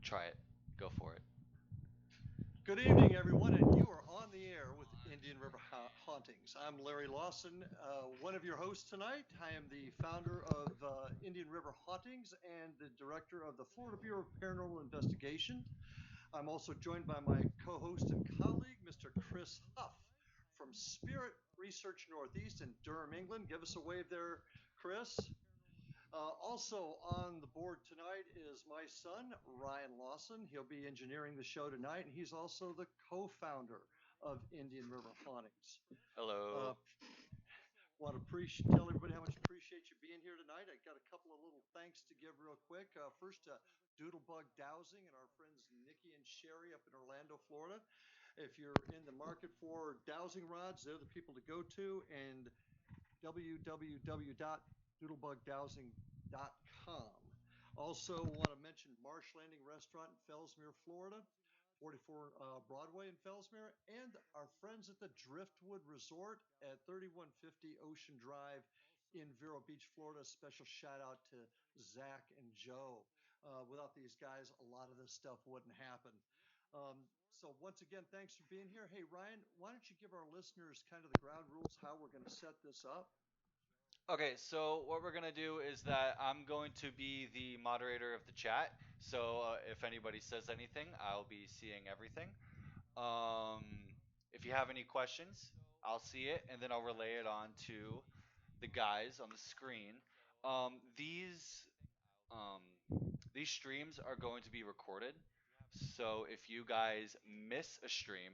try it. Go for it. Good evening, everyone, and you are on the air with Indian River Hauntings. I'm Larry Lawson, one of your hosts tonight. I am the founder of Indian River Hauntings and the director of the Florida Bureau of Paranormal Investigation. I'm also joined by my co host and colleague, Mr. Chris Huff from Spirit Research Northeast in Durham, England. Give us a wave there, Chris. Also on the board tonight is my son, Ryan Lawson. He'll be engineering the show tonight, and he's also the co-founder of Indian River Hauntings. Uh, Hello. Want to tell everybody how much appreciate you being here tonight. I got a couple of little thanks to give real quick. First, Doodlebug Dowsing and our friends Nikki and Sherry up in Orlando, Florida. If you're in the market for dowsing rods, they're the people to go to. And www.doodlebugdowsing.com. Also, want to mention Marsh Landing Restaurant in Fellsmere, Florida, 44 Broadway in Fellsmere, and our friends at the Driftwood Resort at 3150 Ocean Drive in Vero Beach, Florida. Special shout out to Zach and Joe. Without these guys, a lot of this stuff wouldn't happen. So once again, thanks for being here. Hey, Ryan, why don't you give our listeners kind of the ground rules, how we're going to set this up? Okay, so what we're gonna do is that I'm going to be the moderator of the chat. So if anybody says anything, I'll be seeing everything. Um, if you have any questions, I'll see it and then I'll relay it on to the guys on the screen. Um, these um, these streams are going to be recorded. So if you guys miss a stream,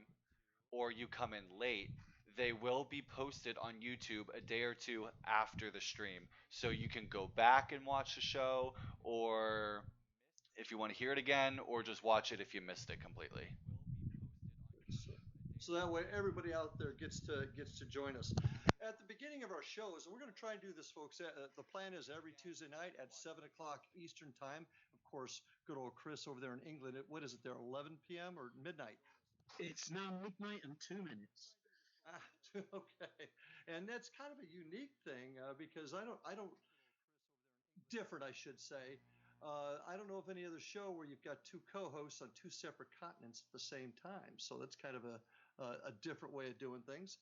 or you come in late, they will be posted on YouTube a day or two after the stream. So you can go back and watch the show, or if you want to hear it again, or just watch it if you missed it completely. So, so that way everybody out there gets to join us at the beginning of our shows, and we're going to try and do this, folks. The plan is every Tuesday night at 7 o'clock Eastern time. Of course, good old Chris over there in England. What is it there? 11 p.m. or midnight? It's now midnight and 2 minutes. Ah, okay, and that's kind of a unique thing because I don't different, I should say. I don't know of any other show where you've got two co-hosts on two separate continents at the same time. So that's kind of a different way of doing things.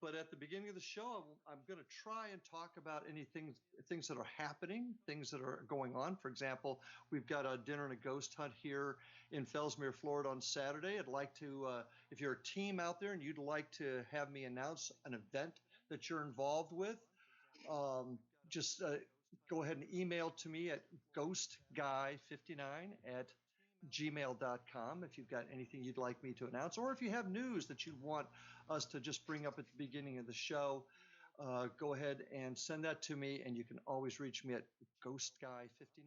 But at the beginning of the show, I'm going to try and talk about anything, things that are happening, things that are going on. For example, we've got a dinner and a ghost hunt here in Fellsmere, Florida on Saturday. I'd like to, if you're a team out there and you'd like to have me announce an event that you're involved with, just go ahead and email to me at ghostguy59@gmail.com if you've got anything you'd like me to announce, or if you have news that you want us to just bring up at the beginning of the show, go ahead and send that to me, and you can always reach me at ghostguy59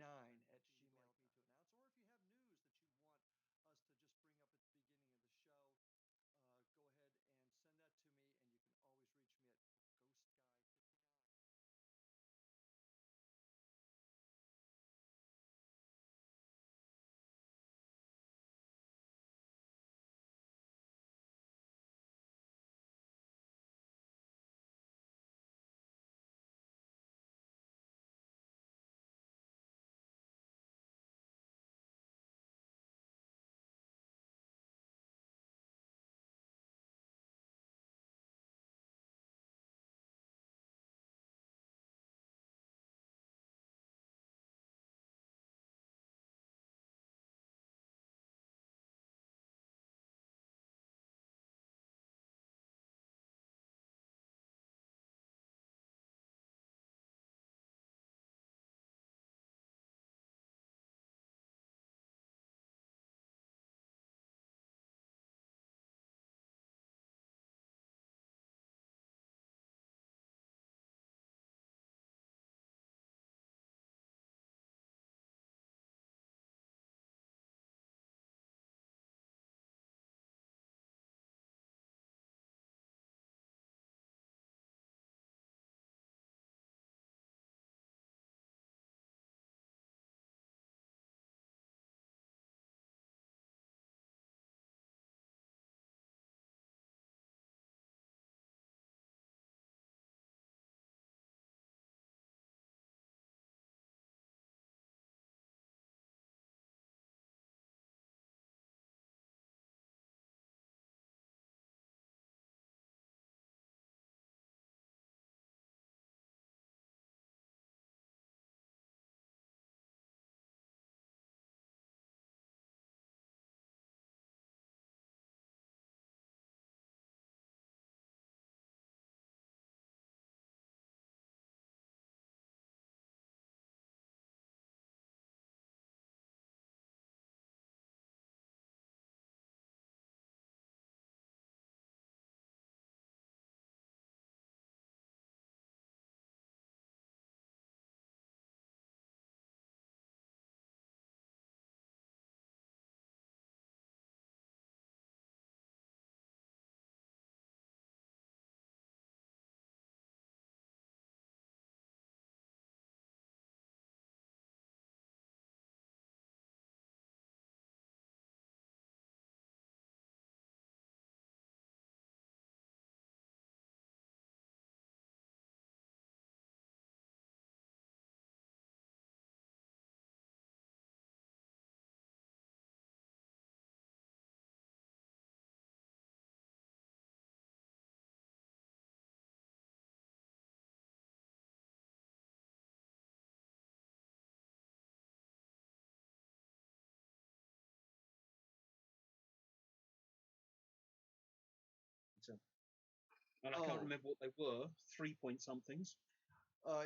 and I can't remember what they were. 3 point somethings.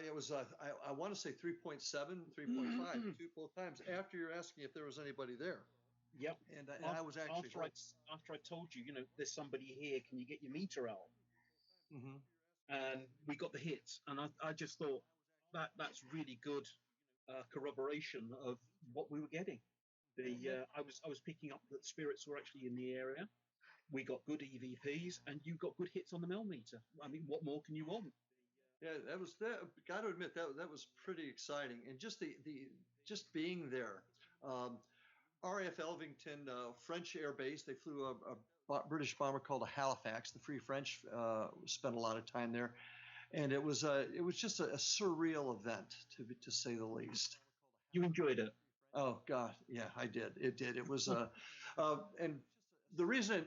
It was, I want to say 3.7, 3.5, two both times after you're asking if there was anybody there. Yep. And I was actually after I told you, there's somebody here. Can you get your meter out? Mm-hmm. And we got the hits, and I just thought that's really good corroboration of what we were getting. I was picking up that spirits were actually in the area. We got good EVPs, and you got good hits on the millimeter. I mean, what more can you want? Yeah, that was that. Got to admit that was pretty exciting, and just the just being there. RAF Elvington, French Air Base. They flew a British bomber called a Halifax. The Free French spent a lot of time there, and it was just a surreal event to say the least. You enjoyed it? Oh God, yeah, I did. It did. It was and the reason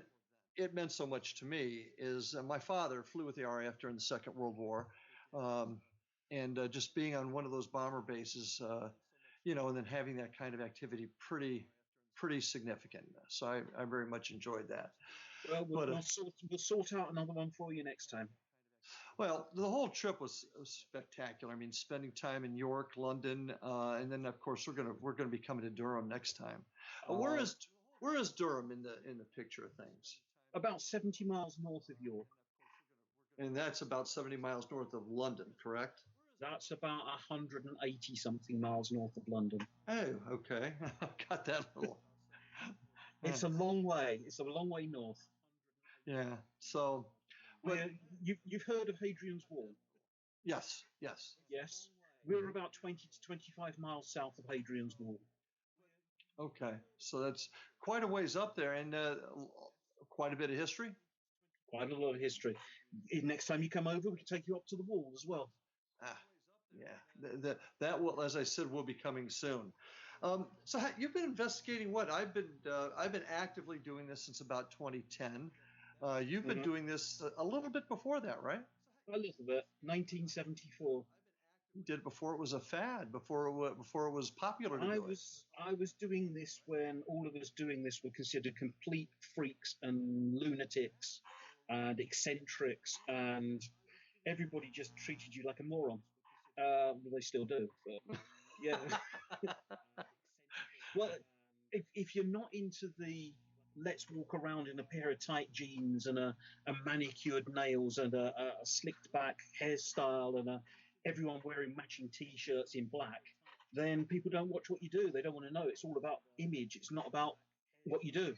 it meant so much to me is my father flew with the RAF during the Second World War, um, and just being on one of those bomber bases, and then having that kind of activity, pretty significant. So I very much enjoyed that. Well, we'll sort out another one for you next time. Well, the whole trip was spectacular. I mean, spending time in York, London, and then of course we're gonna be coming to Durham next time. Where is Durham in the picture of things? About 70 miles north of York. And that's about 70 miles north of London, correct? That's about 180 something miles north of London. Oh, okay. Got that little. It's a long way. It's a long way north. Yeah. So, you've heard of Hadrian's Wall? Yes. We're about 20 to 25 miles south of Hadrian's Wall. Okay. So that's quite a ways up there, and quite a bit of history. Quite a lot of history. Next time you come over, we can take you up to the wall as well. Yeah. That will, as I said, will be coming soon. So you've been investigating what? I've been actively doing this since about 2010. You've been doing this a little bit before that, right? A little bit. 1974. You did it before it was a fad, before it was popular to do it. I was doing this when all of us doing this were considered complete freaks and lunatics and eccentrics, and everybody just treated you like a moron. They still do, but yeah. Well, if you're not into the let's walk around in a pair of tight jeans and a manicured nails and a slicked back hairstyle and everyone wearing matching t-shirts in black, then people don't watch what you do. They don't want to know. It's all about image. It's not about what you do.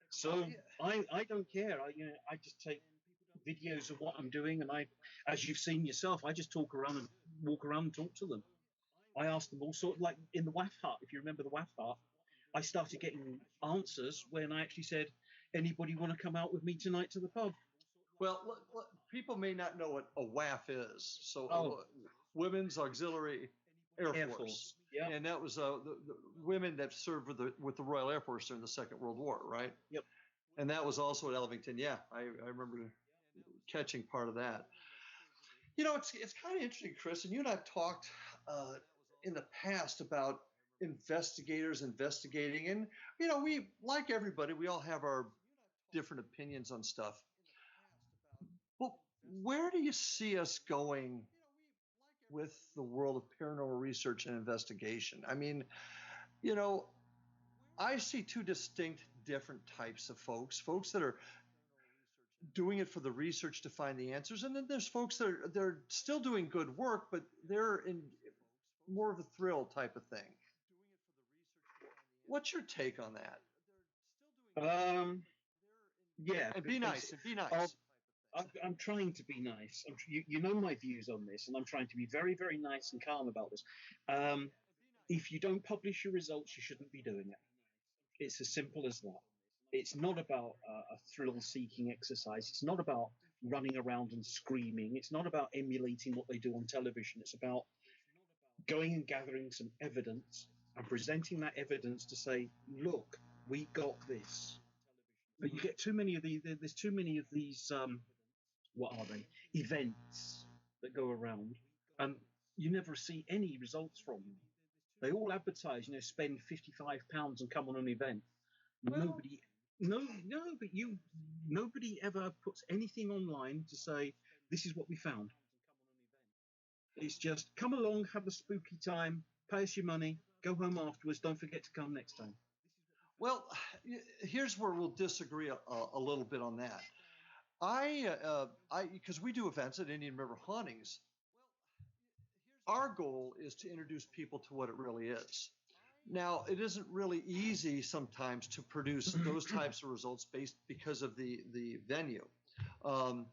So I don't care. I just take videos of what I'm doing, and as you've seen yourself, I just walk around and talk to them. I asked them all sorts, like in the WAF hut, if you remember the WAF hut, I started getting answers when I actually said, anybody want to come out with me tonight to the pub? Well, people may not know what a WAF is. So Women's Auxiliary Air Force. Yeah. And that was the women that served with the Royal Air Force during the Second World War, right? Yep. And that was also at Elvington. Yeah, I remember catching part of that. It's kind of interesting, Chris, and you and I've talked in the past about investigators investigating, and we, like everybody, we all have our different opinions on stuff. Well, where do you see us going with the world of paranormal research and investigation? I mean, I see two distinct different types of folks that are doing it for the research to find the answers, and then there's folks that they're still doing good work, but they're in more of a thrill type of thing. What's your take on that? Yeah. And be nice. I'm trying to be nice. You know my views on this, and I'm trying to be very, very nice and calm about this. If you don't publish your results, you shouldn't be doing it. It's as simple as that. It's not about a thrill-seeking exercise. It's not about running around and screaming. It's not about emulating what they do on television. It's about going and gathering some evidence and presenting that evidence to say, look, we got this. But you get too many of these. There's too many of these. What are they? Events that go around, and you never see any results from them. They all advertise, spend £55 and come on an event. Well, nobody. No, but nobody ever puts anything online to say this is what we found. It's just come along, have a spooky time, pay us your money, go home afterwards. Don't forget to come next time. Well, here's where we'll disagree a little bit on that. Because we do events at Indian River Hauntings, our goal is to introduce people to what it really is. Now, it isn't really easy sometimes to produce those types of results because of the venue. Um,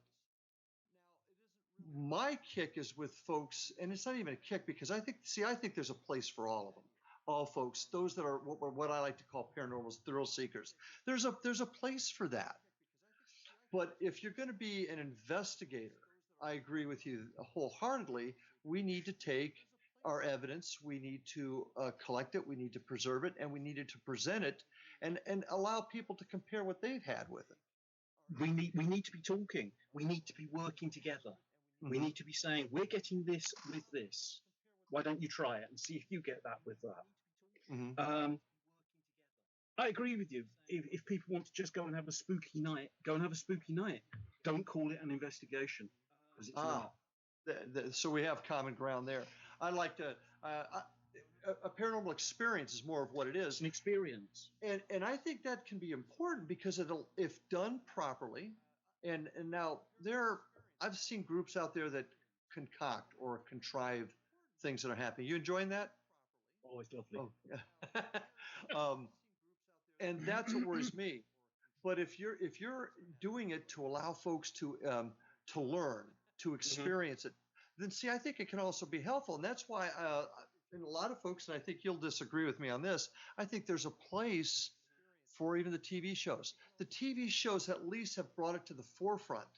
my kick is with folks, and it's not even a kick because I think there's a place for all of them. All folks, those that are what I like to call paranormal thrill seekers. There's a place for that. But if you're going to be an investigator, I agree with you wholeheartedly. We need to take our evidence, we need to collect it, we need to preserve it, and we needed to present it and allow people to compare what they've had with it. We need to be talking. We need to be working together. We need to be saying, we're getting this with this. Why don't you try it and see if you get that with that? I agree with you. If people want to just go and have a spooky night, go and have a spooky night. Don't call it an investigation, because it's not. So we have common ground there. I like to. A paranormal experience is more of what it is. It's an experience, and I think that can be important because if done properly, and now I've seen groups out there that concoct or contrive things that are happening. You enjoying that? Oh, it's lovely. Oh, yeah. And that's what worries me. But if you're doing it to allow folks to learn, to experience it, then see, I think it can also be helpful, and that's why. And a lot of folks, and I think you'll disagree with me on this, I think there's a place for even the TV shows. The TV shows at least have brought it to the forefront.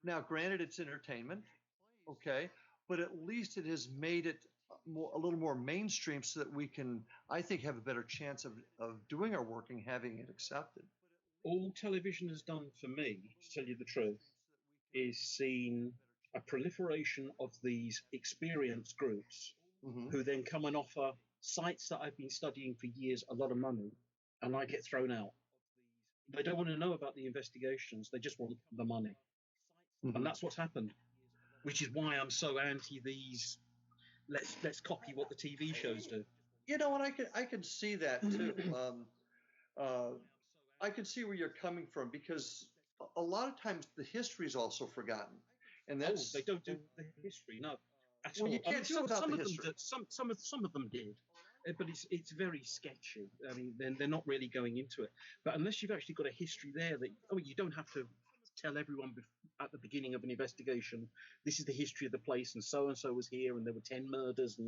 Now, granted, it's entertainment, okay, but at least it has made it a little more mainstream so that we can, I think, have a better chance of doing our work and having it accepted. All television has done for me, to tell you the truth, is seen a proliferation of these experienced groups who then come and offer sites that I've been studying for years a lot of money, and I get thrown out. They don't want to know about the investigations. They just want the money. And that's what's happened, which is why I'm so anti these let's copy what the TV shows do. You know, and I can see that too. I can see where you're coming from, because a lot of times the history is also forgotten, and that's they don't do the history. No, well, you can't do without the history. Some of them did, but it's very sketchy. I mean, they're not really going into it. But unless you've actually got a history there, you don't have to tell everyone at the beginning of an investigation, this is the history of the place, and so was here, and there were 10 murders,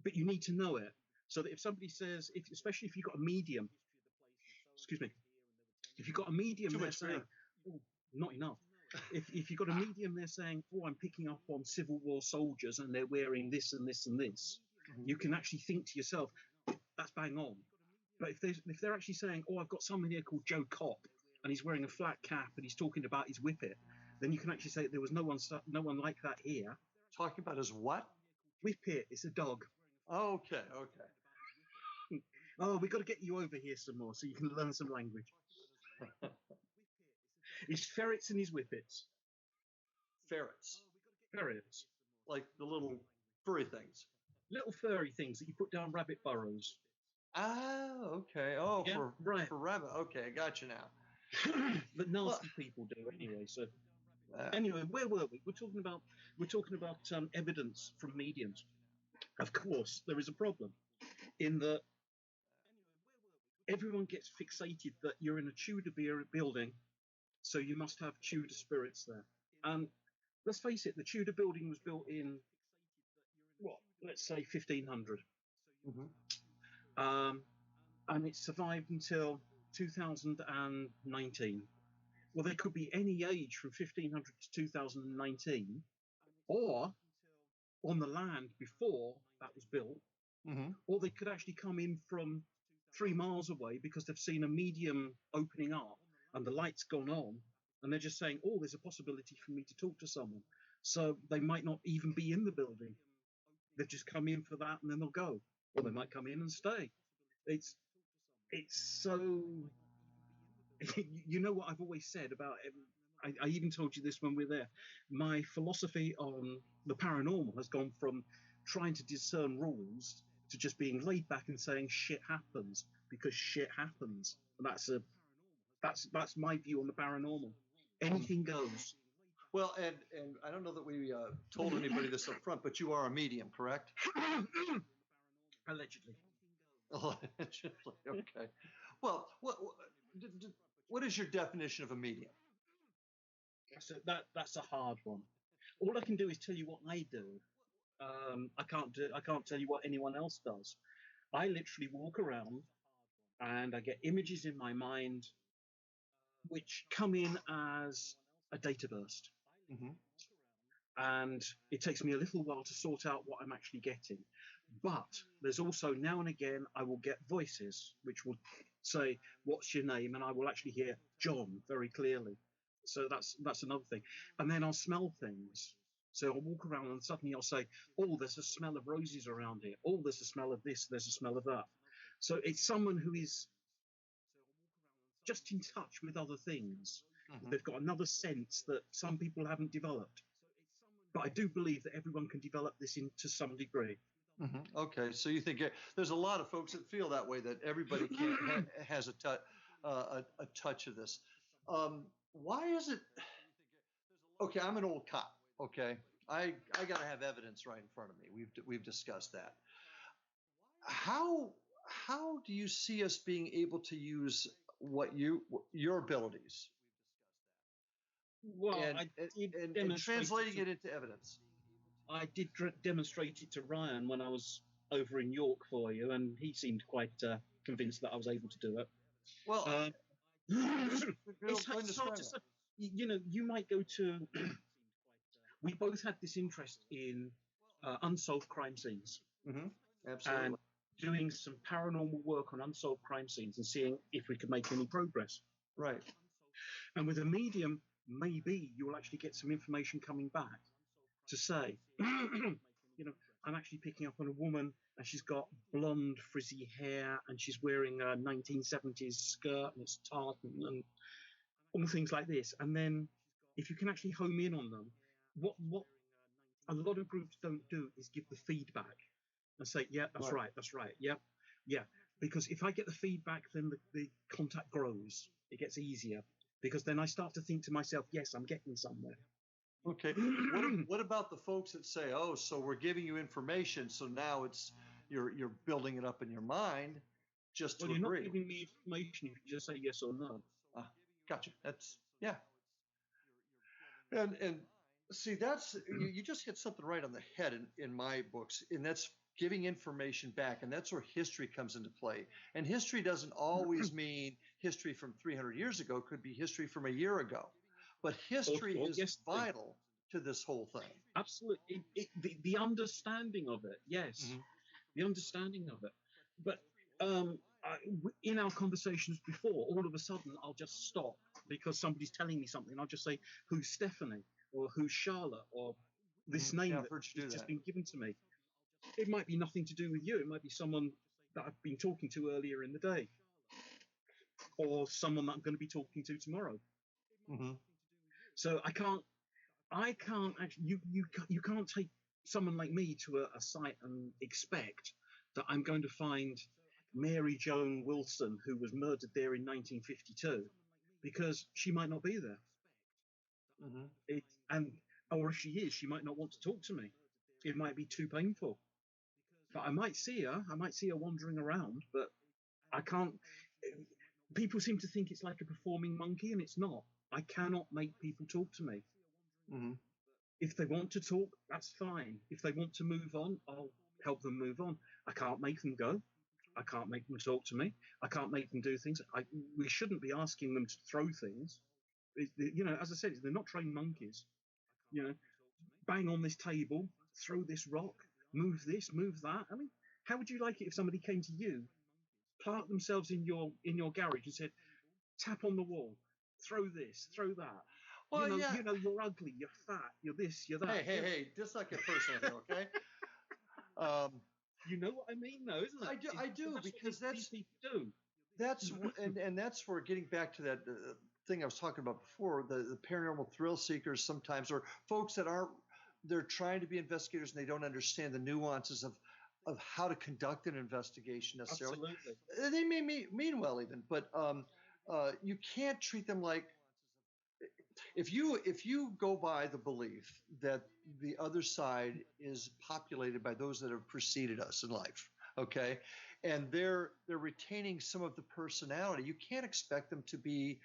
but you need to know it, so that if somebody says, especially if you've got a medium, if you've got a medium there saying, oh, not enough. If you've got a medium there saying, oh, I'm picking up on Civil War soldiers and they're wearing this and this and this, you can actually think to yourself, that's bang on. But if they're actually saying, oh, I've got someone here called Joe Cop and he's wearing a flat cap and he's talking about his whippet, then you can actually say there was no one like that here. Talking about his what? Whippet. It's a dog. Okay. Oh, we've got to get you over here some more so you can learn some language. His ferrets and his whippets. Ferrets. Like the little furry things. Little furry things that you put down rabbit burrows. Ah, okay. Oh, yeah, for rabbit. Okay, I got you now. But nasty people do anyway. So anyway, where were we? We're talking about evidence from mediums. Of course, there is a problem in that everyone gets fixated that you're in a Tudor building, so you must have Tudor spirits there. And let's face it, the Tudor building was built in, let's say 1500. And it survived until 2019. Well, there could be any age from 1500 to 2019, or on the land before that was built, or they could actually come in from 3 miles away because they've seen a medium opening up and the light's gone on, and they're just saying, oh, there's a possibility for me to talk to someone. So they might not even be in the building. They've just come in for that and then they'll go. Or they might come in and stay. It's so you know what I've always said about it. I even told you this when we were there. My philosophy on the paranormal has gone from trying to discern rules to just being laid back and saying shit happens because shit happens. And that's my view on the paranormal. Anything goes. Well, and I don't know that we told anybody this up front, but you are a medium, correct? Allegedly. Allegedly. Okay. Well, what is your definition of a medium? That's a hard one. All I can do is tell you what I do. I can't tell you what anyone else does. I literally walk around and I get images in my mind which come in as a data burst. Mm-hmm. And it takes me a little while to sort out what I'm actually getting. But there's also now and again I will get voices which will say, "What's your name?" and I will actually hear John very clearly. So that's another thing. And then I'll smell things. So I'll walk around and suddenly I'll say, "Oh, there's a smell of roses around here. Oh, there's a smell of this. There's a smell of that." So it's someone who is just in touch with other things. Mm-hmm. They've got another sense that some people haven't developed. But I do believe that everyone can develop this to some degree. Mm-hmm. Okay, so you think there's a lot of folks that feel that way, that everybody has a touch of this. Why is it? Okay, I'm an old cop. Okay, I got to have evidence right in front of me. We've discussed that. How do you see us being able to use your abilities Well, and translating it into evidence? I did demonstrate it to Ryan when I was over in York for you, and he seemed quite convinced that I was able to do it. Well, it's hard to say. You know, you might go to. We both had this interest in unsolved crime scenes. Mm-hmm. Absolutely. And doing some paranormal work on unsolved crime scenes and seeing if we could make any progress. Right. And with a medium, maybe you'll actually get some information coming back to say, you know, I'm actually picking up on a woman and she's got blonde frizzy hair and she's wearing a 1970s skirt and it's tartan and all things like this. And then if you can actually home in on them, what a lot of groups don't do is give the feedback and say, yeah, that's right, yeah. Because if I get the feedback, then the contact grows. It gets easier because then I start to think to myself, yes, I'm getting somewhere. Okay. What about the folks that say, "Oh, so we're giving you information, so now it's you're building it up in your mind just to agree"? You're not giving me information if you just say yes or no. Gotcha. That's yeah. And see, that's you just hit something right on the head in my books, and that's giving information back, and that's where history comes into play. And history doesn't always mean history from 300 years ago. It could be history from a year ago. But history is vital to this whole thing. Absolutely. The understanding of it, yes. Mm-hmm. The understanding of it. But in our conversations before, all of a sudden, I'll just stop because somebody's telling me something. I'll just say, who's Stephanie? Or who's Charlotte? Or this name that's just been given to me. It might be nothing to do with you. It might be someone that I've been talking to earlier in the day. Or someone that I'm going to be talking to tomorrow. Mm-hmm. So I can't actually, you can't take someone like me to a site and expect that I'm going to find Mary Joan Wilson, who was murdered there in 1952, because she might not be there. Mm-hmm. Or if she is, she might not want to talk to me. It might be too painful. But I might see her wandering around, but I can't. People seem to think it's like a performing monkey, and it's not. I cannot make people talk to me. Mm-hmm. If they want to talk, that's fine. If they want to move on, I'll help them move on. I can't make them go. I can't make them talk to me. I can't make them do things. We shouldn't be asking them to throw things. You know, as I said, they're not trained monkeys. You know, bang on this table, throw this rock, move this, move that. I mean, how would you like it if somebody came to you, parked themselves in your garage and said, tap on the wall, throw this, throw that. Well, you know, you're ugly, you're fat, you're this, you're that. Hey, just not get personal here, okay? You know what I mean, though, isn't it? I do, because that's these people do. And that's where getting back to that thing I was talking about before, the paranormal thrill seekers sometimes, or folks that aren't, they're trying to be investigators and they don't understand the nuances of how to conduct an investigation necessarily. Absolutely. They may mean well even, but you can't treat them like, if you go by the belief that the other side is populated by those that have preceded us in life, okay, and they're retaining some of the personality, you can't expect them to be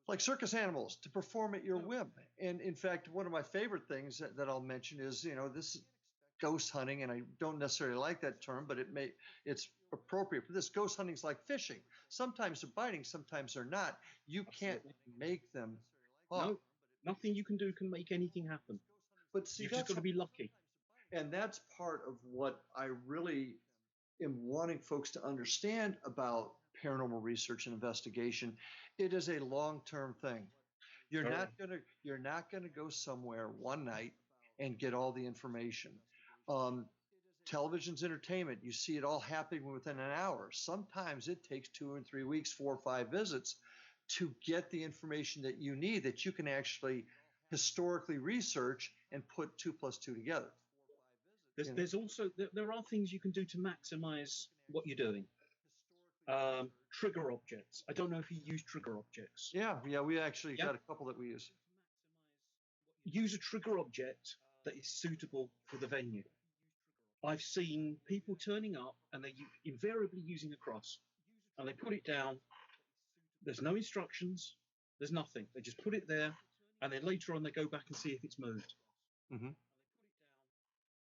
like circus animals to perform at your No. whim. And in fact, one of my favorite things that I'll mention is, this ghost hunting, and I don't necessarily like that term, but it's appropriate for this. Ghost hunting is like fishing. Sometimes they're biting, sometimes they're not. You can't Absolutely. make them No, up. nothing you can do can make anything happen. But see, You've just got to be lucky. and that's part of what I really am wanting folks to understand about paranormal research and investigation. It is a long-term thing. You're Very. not gonna go somewhere one night and get all the information. Um, Television's entertainment. You see it all happening within an hour. Sometimes it takes 2 and 3 weeks, 4 or 5 visits to get the information that you need, that you can actually historically research and put 2 plus 2 together. There's also there are things you can do to maximize what you're doing. Trigger objects. I don't know if you use trigger objects. Yeah, we actually Yeah. got a couple that we use. Use a trigger object that is suitable for the venue. I've seen people turning up and they're invariably using a cross, and they put it down. There's no instructions. There's nothing. They just put it there, and then later on they go back and see if it's moved. Mm-hmm.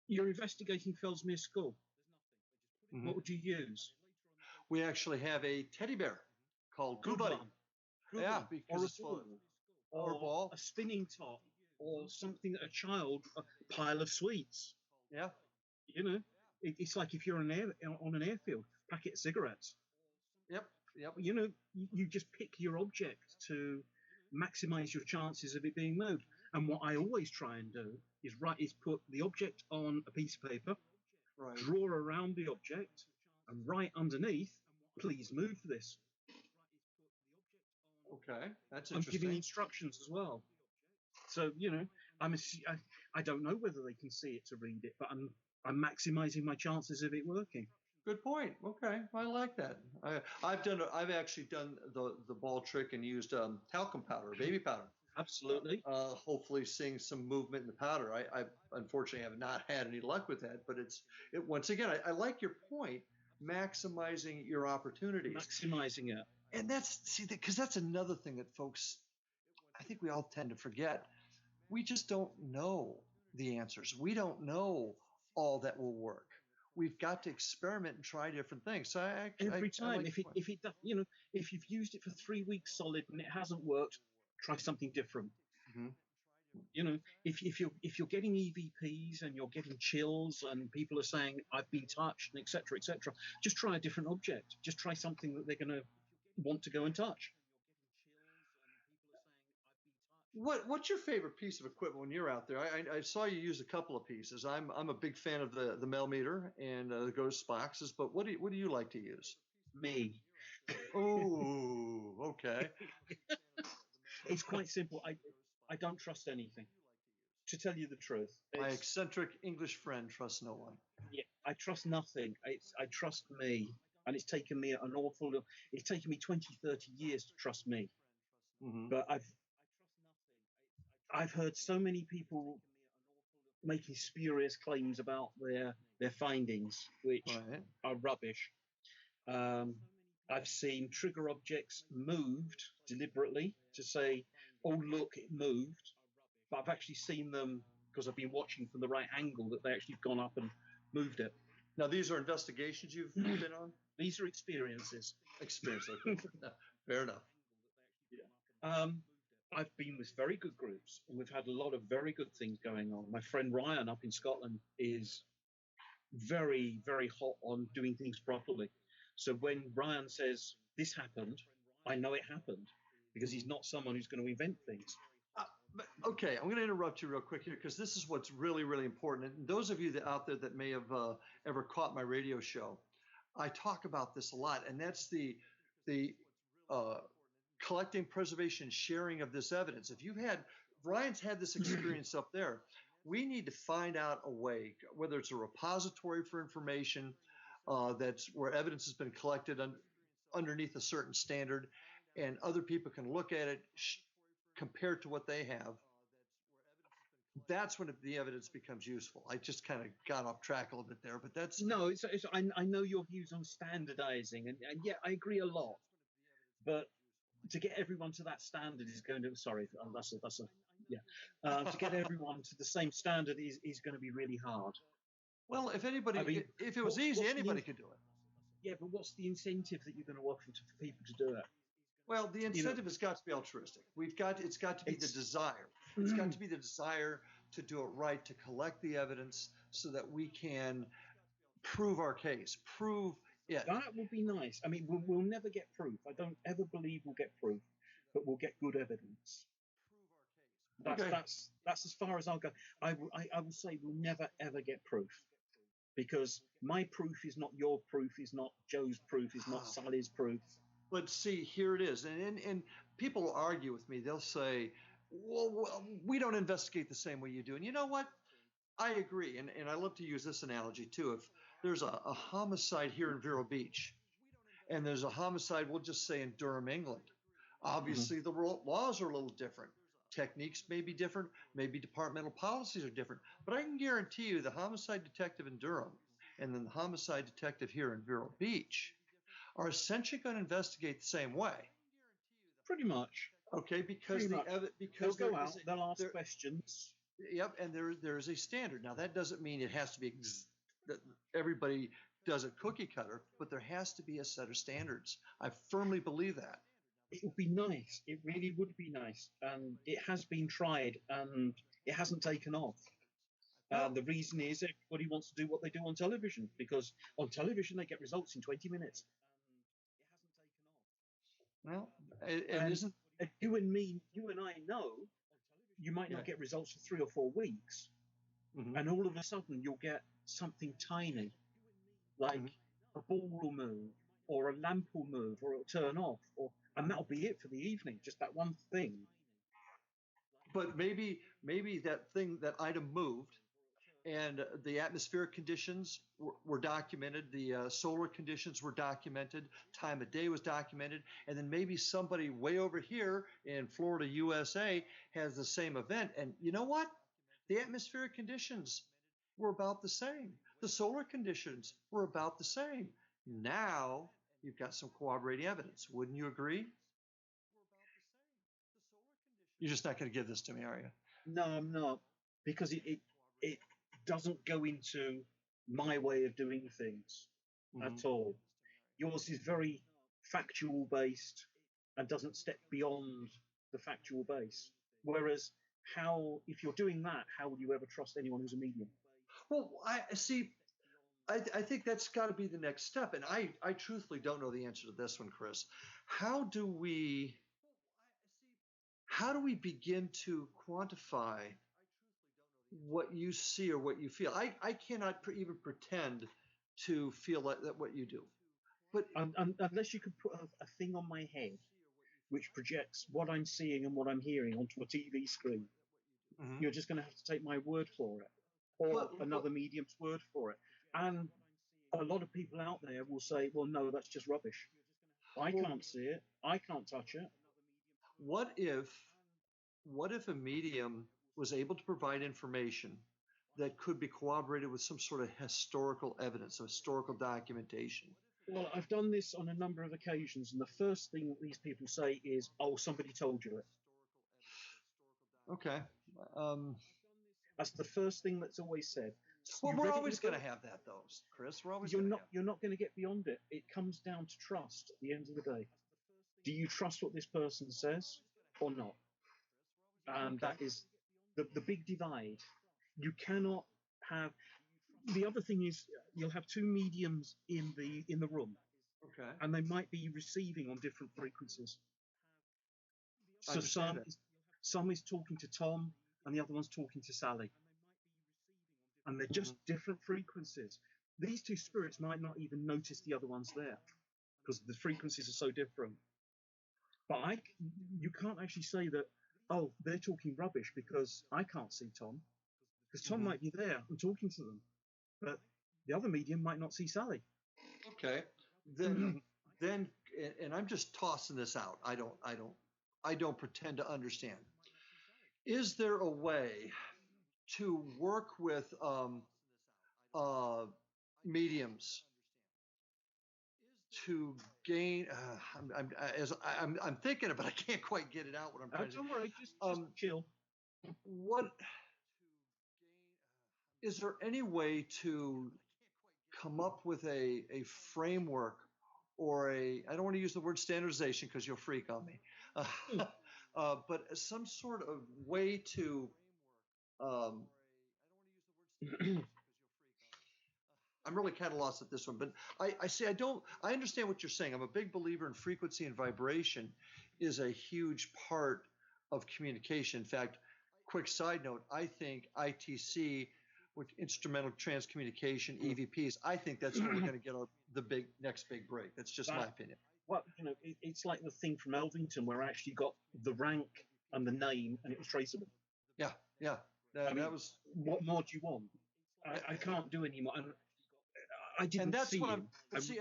You're investigating Fellsmere School. Mm-hmm. What would you use? We actually have a teddy bear called Goo Good Buddy. one. Good Yeah, one. because Or it's a fun. ball. Or a ball. A spinning top, or something that a pile of sweets. Yeah. It's like if you're on an airfield, packet of cigarettes. Yep. You just pick your object to maximize your chances of it being moved. And what I always try and do is put the object on a piece of paper, Right. draw around the object, and write underneath, "Please move this." Okay, that's I'm interesting. giving instructions as well. So I don't know whether they can see it to read it, but I'm maximizing my chances of it working. Good point. Okay, I like that. I've actually done the ball trick and used talcum powder, baby powder. Absolutely. Hopefully, seeing some movement in the powder. I unfortunately have not had any luck with that, but once again, I like your point. Maximizing your opportunities. Maximizing it. And because that's another thing that folks, I think we all tend to forget. We just don't know the answers. We don't know all that will work. We've got to experiment and try different things. So every time, like if you've used it for 3 weeks solid and it hasn't worked, try something different. Mm-hmm. If you're getting EVPs and you're getting chills and people are saying I've been touched and etc., just try a different object. Just try something that they're going to want to go and touch. What's your favorite piece of equipment when you're out there? I saw you use a couple of pieces. I'm a big fan of the Mel meter and the ghost boxes, but what do you like to use? Me. Oh, okay. It's quite simple. I don't trust anything, to tell you the truth. My eccentric English friend trusts no one. Yeah, I trust nothing. I trust me, and it's taken me it's taken me 20, 30 years to trust me. Mm-hmm. But I've heard so many people making spurious claims about their findings, which are rubbish. I've seen trigger objects moved deliberately to say, "Oh, look, it moved." But I've actually seen them, because I've been watching from the right angle, that they actually have gone up and moved it. Now, these are investigations you've been on? These are experiences. Experience, okay. Fair enough. Yeah. I've been with very good groups, and we've had a lot of very good things going on. My friend Ryan up in Scotland is very, very hot on doing things properly. So when Ryan says this happened, I know it happened, because he's not someone who's going to invent things. Okay, I'm going to interrupt you real quick here, because this is what's really, really important. And those of you out there that may have ever caught my radio show, I talk about this a lot, and that's the the uh, collecting, preservation, sharing of this evidence. If Ryan's had this experience up there, we need to find out a way, whether it's a repository for information that's where evidence has been collected underneath a certain standard, and other people can look at it compared to what they have. That's when the evidence becomes useful. I just kind of got off track a little bit there, but that's no. I know your views on standardizing, and yeah, I agree a lot. But to get everyone to that standard is going to that's a yeah. To get everyone to the same standard is going to be really hard. Well, if it was easy, anybody could do it. Yeah, but what's the incentive that you're going to offer for people to do it? Well, the incentive has got to be altruistic. It's got to be the desire. It's got to be the desire to do it right, to collect the evidence so that we can prove our case, prove it. That would be nice. I mean, we'll never get proof. I don't ever believe we'll get proof, but we'll get good evidence. That's as far as I'll go. I will say we'll never ever get proof, because my proof is not your proof, is not Joe's proof, is not Sally's proof. But see, here it is, and people will argue with me. They'll say, well, we don't investigate the same way you do. And you know what? I agree, and I love to use this analogy too. If there's a homicide here in Vero Beach, and there's a homicide, we'll just say in Durham, England, obviously the laws are a little different. Techniques may be different, maybe departmental policies are different, but I can guarantee you the homicide detective in Durham and then the homicide detective here in Vero Beach are essentially going to investigate the same way. Pretty much. Okay, because they'll go out, they'll ask questions. Yep, and there is a standard. Now that doesn't mean it has to be that everybody does a cookie cutter, but there has to be a set of standards. I firmly believe that. It would be nice. It really would be nice. It has been tried, and it hasn't taken off. The reason is everybody wants to do what they do on television, because on television they get results in 20 minutes. Well, it isn't. You and I know you might not get results for 3 or 4 weeks, and all of a sudden you'll get something tiny, like a ball will move, or a lamp will move, or it'll turn off, and that'll be it for the evening, just that one thing. But maybe that item moved, and the atmospheric conditions were documented, the solar conditions were documented, time of day was documented, and then maybe somebody way over here in Florida, USA, has the same event. And you know what? The atmospheric conditions were about the same. The solar conditions were about the same. Now you've got some corroborating evidence. Wouldn't you agree? You're just not going to give this to me, are you? No, I'm not, because it doesn't go into my way of doing things at all. Yours is very factual based and doesn't step beyond the factual base. Whereas, if you're doing that, how would you ever trust anyone who's a medium? Well, I think that's got to be the next step. And I truthfully don't know the answer to this one, Chris. How do we begin to quantify what you see or what you feel? I cannot even pretend to feel like that what you do. But unless you could put a thing on my head which projects what I'm seeing and what I'm hearing onto a TV screen, you're just going to have to take my word for it, or another medium's word for it. And a lot of people out there will say, well, no, that's just rubbish. I can't see it. I can't touch it. What if a medium was able to provide information that could be corroborated with some sort of historical evidence, historical documentation? Well, I've done this on a number of occasions, and the first thing that these people say is, oh, somebody told you it. Okay. That's the first thing that's always said. Well, we're always going to have that, though, Chris. We're always you're not going to get beyond it. It comes down to trust at the end of the day. Do you trust what this person says or not? And that is the big divide. You cannot have. The other thing is you'll have 2 mediums in the room, and they might be receiving on different frequencies. So some is talking to Tom, and the other one's talking to Sally, and they're just different frequencies. These 2 spirits might not even notice the other one's there. because the frequencies are so different. But you can't actually say that. Oh, they're talking rubbish because I can't see Tom, because Tom Hmm. might be there and talking to them, but the other medium might not see Sally. Okay. Then, then, and I'm just tossing this out. I don't pretend to understand. Is there a way to work with uh, mediums to gain? I'm thinking it, but I can't quite get it out. What I'm trying to say. Don't worry, just Um, chill. what is there any way to come up with a framework or a I don't want to use the word standardization because you'll freak on me, Hmm. but some sort of way to um, I'm really kind of lost at this one, but I say I understand what you're saying. I'm a big believer in frequency and vibration is a huge part of communication. In fact, quick side note, I think ITC, with instrumental transcommunication, EVPs, I think that's where we're going to get the big next big break. That's just my that opinion. Well, it's like the thing from Elvington where I actually got the rank and the name and it was traceable. Yeah, yeah. I That mean, was, what more do you want? I can't do any more. And I and didn't that's see what I'm. him. But see,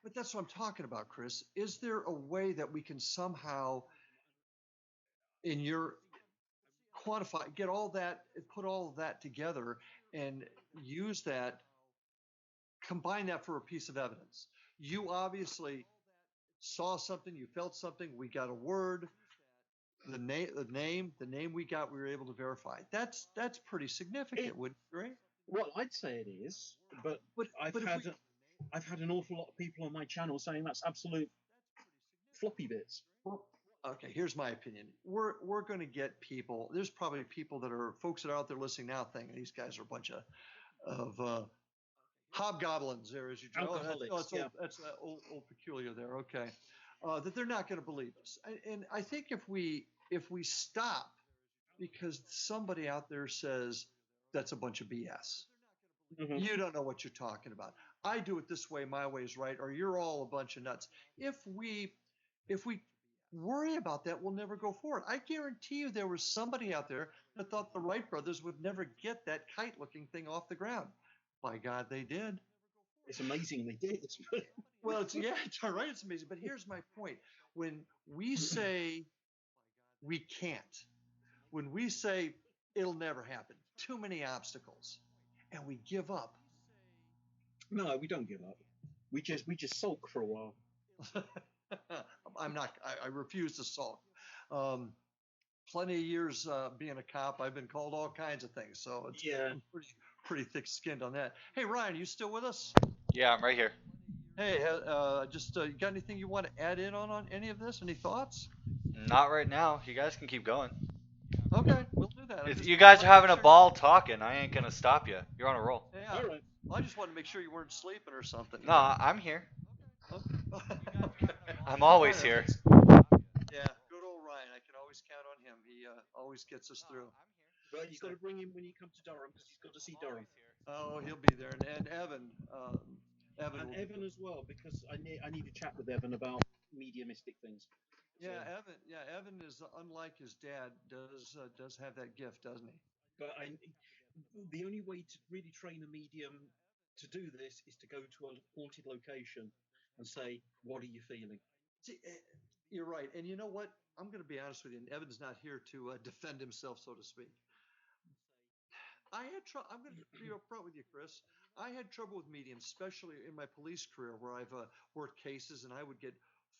but that's what I'm talking about, Chris. Is there a way that we can somehow, in your quantify, get all that, put all of that together, and use that, combine that for a piece of evidence? You obviously saw something, you felt something. We got a word, the name we got, we were able to verify. That's pretty it, significant, wouldn't you agree? well, I'd say it is, but But I've but if we had I've had an awful lot of people on my channel saying that's absolute floppy bits. Well, okay, here's my opinion. We're going to get people. There's probably people that are folks that are out there listening now, thinking these guys are a bunch of hobgoblins. There, as you oh, Alcoholics, that's yeah. old. That's old peculiar there. Okay, that they're not going to believe us. And I think if we stop because somebody out there says that's a bunch of BS. Hmm. You don't know what you're talking about. I do it this way, my way is right, or you're all a bunch of nuts. If we worry about that, we'll never go forward. I guarantee you there was somebody out there that thought the Wright brothers would never get that kite looking thing off the ground. By God, they did. It's amazing they did. Well, it's yeah, it's all right, it's amazing. But here's my point. When we say we can't, when we say it'll never happen, too many obstacles, and we give up, No, we don't give up. We just sulk for a while. I'm not. I refuse to sulk. Um, Plenty of years being a cop, I've been called all kinds of things, so Yeah. I'm pretty thick-skinned on that. Hey Ryan, you still with us? Yeah, I'm right here. Hey, just you got anything you want to add in on any of this? Any thoughts? Not right now. You guys can keep going. Okay, we'll do that. I If just you guys are want to make having a sure. ball talking, I ain't gonna stop you. You're on a roll. Yeah, All right. I just wanted to make sure you weren't sleeping or something. No, I'm here. Oh, okay. I'm All always right. here. Yeah, good old Ryan. I can always count on him. He always gets us through. But you've So, got to bring him when you come to Durham because he's got to see Durham. oh, he'll be there. And Evan And will be Evan there. as well, because I need to chat with Evan about mediumistic things. So, Yeah, Evan is unlike his dad. Does have that gift, doesn't he? but the only way to really train a medium to do this is to go to a haunted location and say, "What are you feeling?" See, you're right. And you know what? I'm going to be honest with you. And Evan's not here to defend himself, so to speak. I had trouble. I'm going to be upfront with you, Chris. I had trouble with mediums, especially in my police career, where I've worked cases, and I would get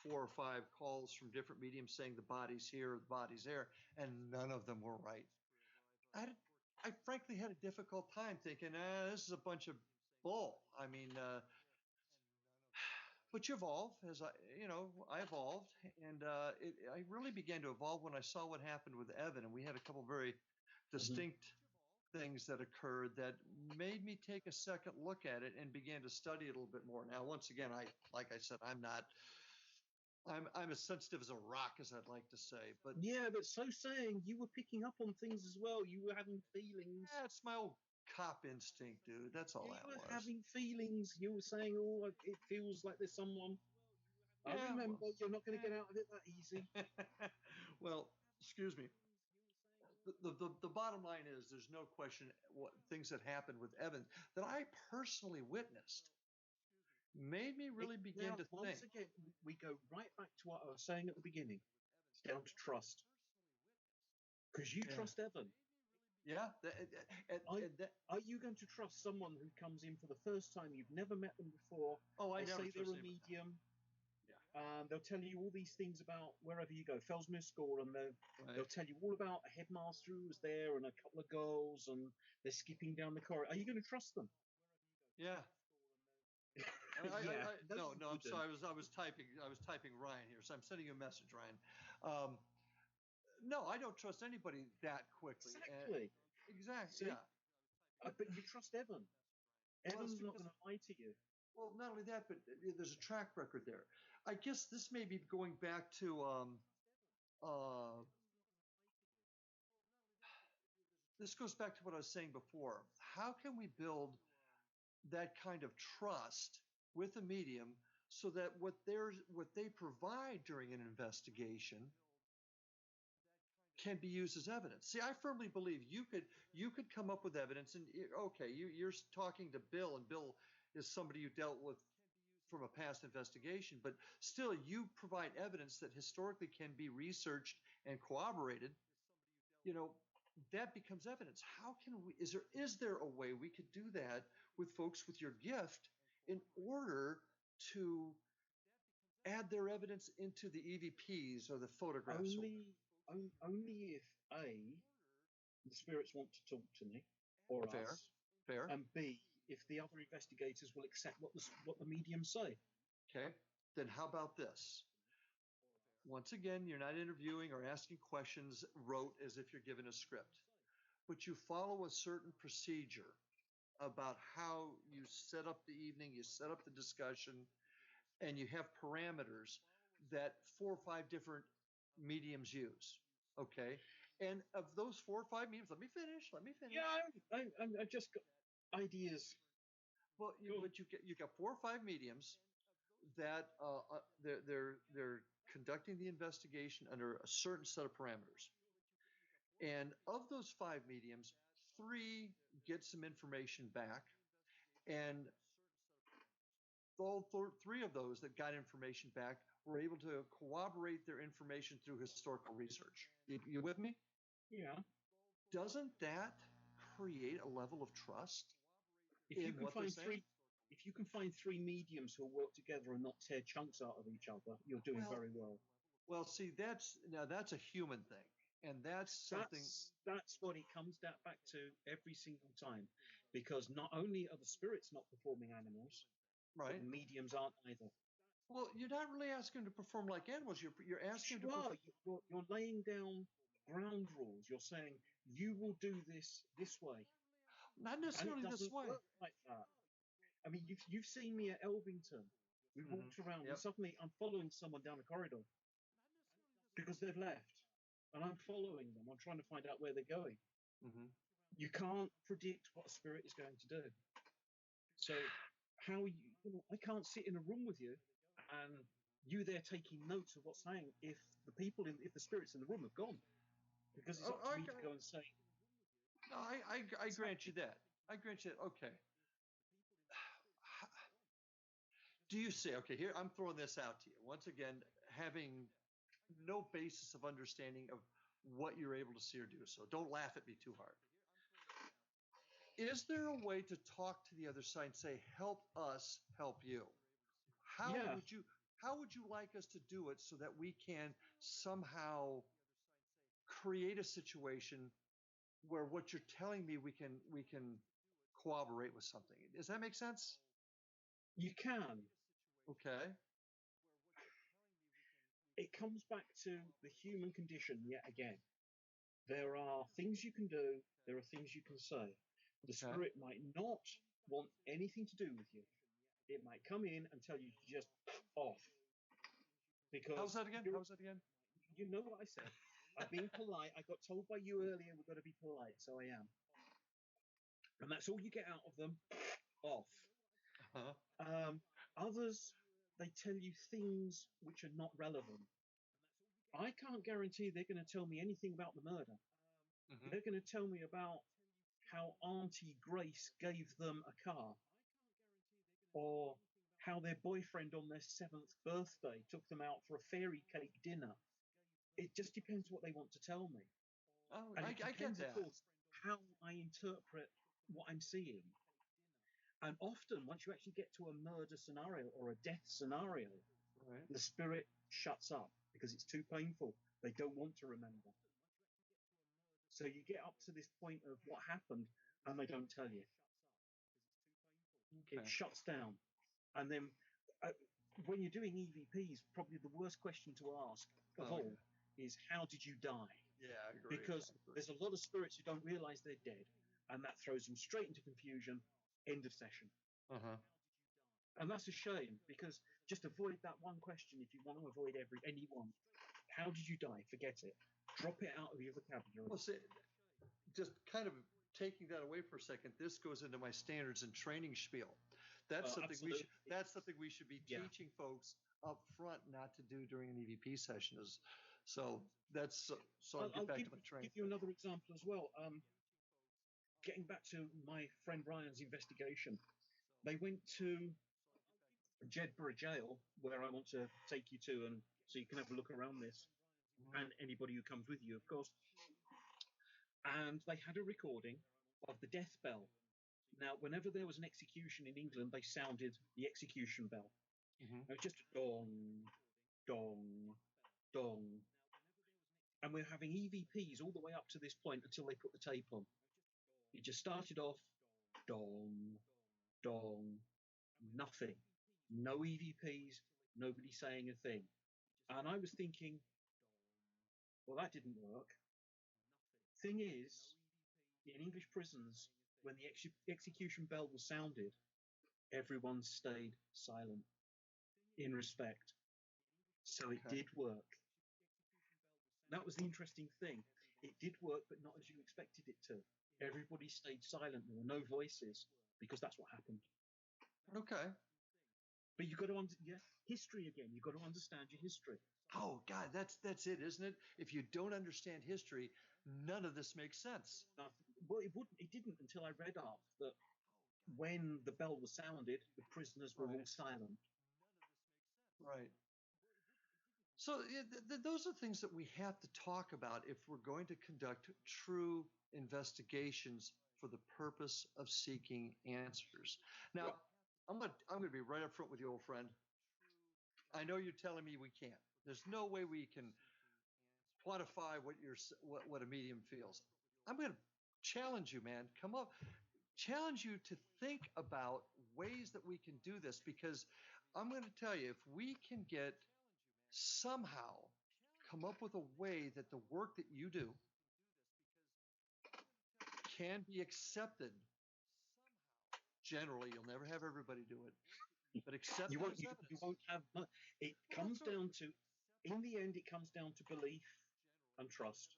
4 or 5 calls from different mediums saying the body's here, the body's there, and none of them were right. I had, I frankly had a difficult time thinking, this is a bunch of bull. I mean, but you evolve as I evolved, and I really began to evolve when I saw what happened with Evan, and we had a couple very Hmm. distinct things that occurred that made me take a second look at it and began to study it a little bit more. Now, once again, like I said, I'm not. I'm as sensitive as a rock, as I'd like to say, but Yeah, but so saying, you were picking up on things as well. You were having feelings. it's my old cop instinct, dude. That's all You that were was. having feelings. You were saying, "Oh, it feels like there's someone." I Yeah. remember you're not going to Yeah. get out of it that easy. Well, excuse me. The bottom line is there's no question what things that happened with Evans that I personally witnessed made me really begin Now, to think. once again, we go right back to what I was saying at the beginning. It's down to trust. Because you Yeah. trust Evan. Yeah. Are, are you going to trust someone who comes in for the first time? You've never met them before. Oh, I They never say they're trust a anybody. medium. Yeah. They'll tell you all these things about wherever you go, Fellsmere School, and they'll Right. tell you all about a headmaster who was there and a couple of girls, and they're skipping down the corridor. Are you going to trust them? Yeah. Yeah. No, No, you no. I'm wouldn't. sorry. I was typing. I was typing Ryan here, so I'm sending you a message, Ryan. Um, no, I don't trust anybody that quickly. Exactly. Exactly. See? Yeah. But you trust Evan. Well, it's Evan's not because going to lie to you. well, not only that, but there's a track record there. I guess this may be going back to uh, this goes back to what I was saying before. How can we build that kind of trust with a medium so that what they provide during an investigation can be used as evidence? See, I firmly believe you could come up with evidence, and okay, you're talking to Bill, and Bill is somebody you dealt with from a past investigation, but still you provide evidence that historically can be researched and corroborated. You know, that becomes evidence. How can we, is there a way we could do that with folks with your gift in order to add their evidence into the EVPs or the photographs? Only if A, the spirits want to talk to me or Fair, us, fair. and B, if the other investigators will accept what the mediums say. Okay. Then how about this? Once again, you're not interviewing or asking questions rote as if you're given a script, but you follow a certain procedure about how you set up the evening, you set up the discussion, and you have parameters that 4 or 5 different mediums use. Okay. And of those 4 or 5 mediums, let me finish. Let me finish. Yeah, I just got ideas. Well, you got 4 or 5 mediums that they're conducting the investigation under a certain set of parameters. And of those 5 mediums, 3 get some information back, and all 3 of those that got information back were able to corroborate their information through historical research. You with me? Yeah. Doesn't that create a level of trust If you in can what they're find saying? if you can find 3 mediums who'll work together and not tear chunks out of each other, you're doing Well, very well. well, see, that's a human thing, and that's something. That's what it comes back to every single time, because not only are the spirits not performing animals, but Right. the mediums aren't either. Well, you're not really asking them to perform like animals. You're Yes, asking you them to are. perform. You're laying down ground rules. You're saying you will do this way, Not and it necessarily this doesn't way. work like that. I mean, you've seen me at Elvington. We Mm-hmm. walked around, and Yep. suddenly I'm following someone down the corridor because they've left, and I'm following them. I'm trying to find out where they're going. Mm-hmm. You can't predict what a spirit is going to do. So how I can't sit in a room with you and you there taking notes of what's saying if if the spirits in the room have gone, because it's Oh, up to me to go and say. no, I grant you that. I grant you that. Okay. Do you say, okay, here, I'm throwing this out to you. Once again, having no basis of understanding of what you're able to see or do. So don't laugh at me too hard. Is there a way to talk to the other side and say, help us help you? How Yeah, would you how would you like us to do it so that we can somehow create a situation where what you're telling me we can cooperate with something? Does that make sense? you can. Okay. It comes back to the human condition yet again. There are things you can do, there are things you can say. The Okay. spirit might not want anything to do with you. It might come in and tell you to just off. How's Because that again? How's that again? you know what I said. I'm being polite. I got told by you earlier we've got to be polite, so I am. and that's all you get out of them. Off. Uh-huh. Others, they tell you things which are not relevant. I can't guarantee they're going to tell me anything about the murder. Mm-hmm. They're going to tell me about how Auntie Grace gave them a car, or how their boyfriend on their 7th birthday took them out for a fairy cake dinner. It just depends what they want to tell me. Oh, And I it get depends, of that. course, how I interpret what I'm seeing. And often, once you actually get to a murder scenario or a death scenario, Right. the spirit shuts up because it's too painful. They don't want to remember. So you get up to this point of what happened, and they don't tell you. It Okay. shuts down. And then uh, when you're doing EVPs, probably the worst question to ask of Oh, all is, how did you die? yeah, I agree. Because there's a lot of spirits who don't realize they're dead, and that throws them straight into confusion. End of session. Uh-huh. And that's a shame, because just avoid that one question if you want to avoid anyone. How did you die? Forget it. Drop it out of your vocabulary. Well, see, just kind of taking that away for a second, this goes into my standards and training spiel. That's something we should. Absolutely. That's something we should be Yeah. teaching folks up front not to do during an EVP session. So that's so I'll get back to my training. Give you another example as well. Getting back to my friend Ryan's investigation, they went to Jedburgh Jail, where I want to take you to, and so you can have a look around this, and anybody who comes with you, of course. And they had a recording of the death bell. Now, whenever there was an execution in England, they sounded the execution bell. Mm-hmm. It was just dong, dong, dong. And we're having EVPs all the way up to this point until they put the tape on. It just started off dong, dong, nothing. No EVPs, nobody saying a thing. And I was thinking, well, that didn't work. Thing is, in English prisons, when the execution bell was sounded, everyone stayed silent in respect. So it did work. That was the interesting thing. It did work, but not as you expected it to. Everybody stayed silent. There were no voices, because that's what happened. Okay. But you've got to history again. You've got to understand your history. Oh God, that's it, isn't it? If you don't understand history, none of this makes sense. Well, it didn't until I read up that when the bell was sounded, the prisoners were all silent. Right. So those are things that we have to talk about if we're going to conduct true investigations for the purpose of seeking answers. Now, I'm gonna be right up front with you, old friend. I know you're telling me we can't. There's no way we can quantify what a medium feels. I'm gonna challenge you, man. Come up, challenge you to think about ways that we can do this, because I'm going to tell you, if we can somehow come up with a way that the work that you do can be accepted. Generally, you'll never have everybody do it, but accept you won't have. It comes down to, in the end, it comes down to belief and trust.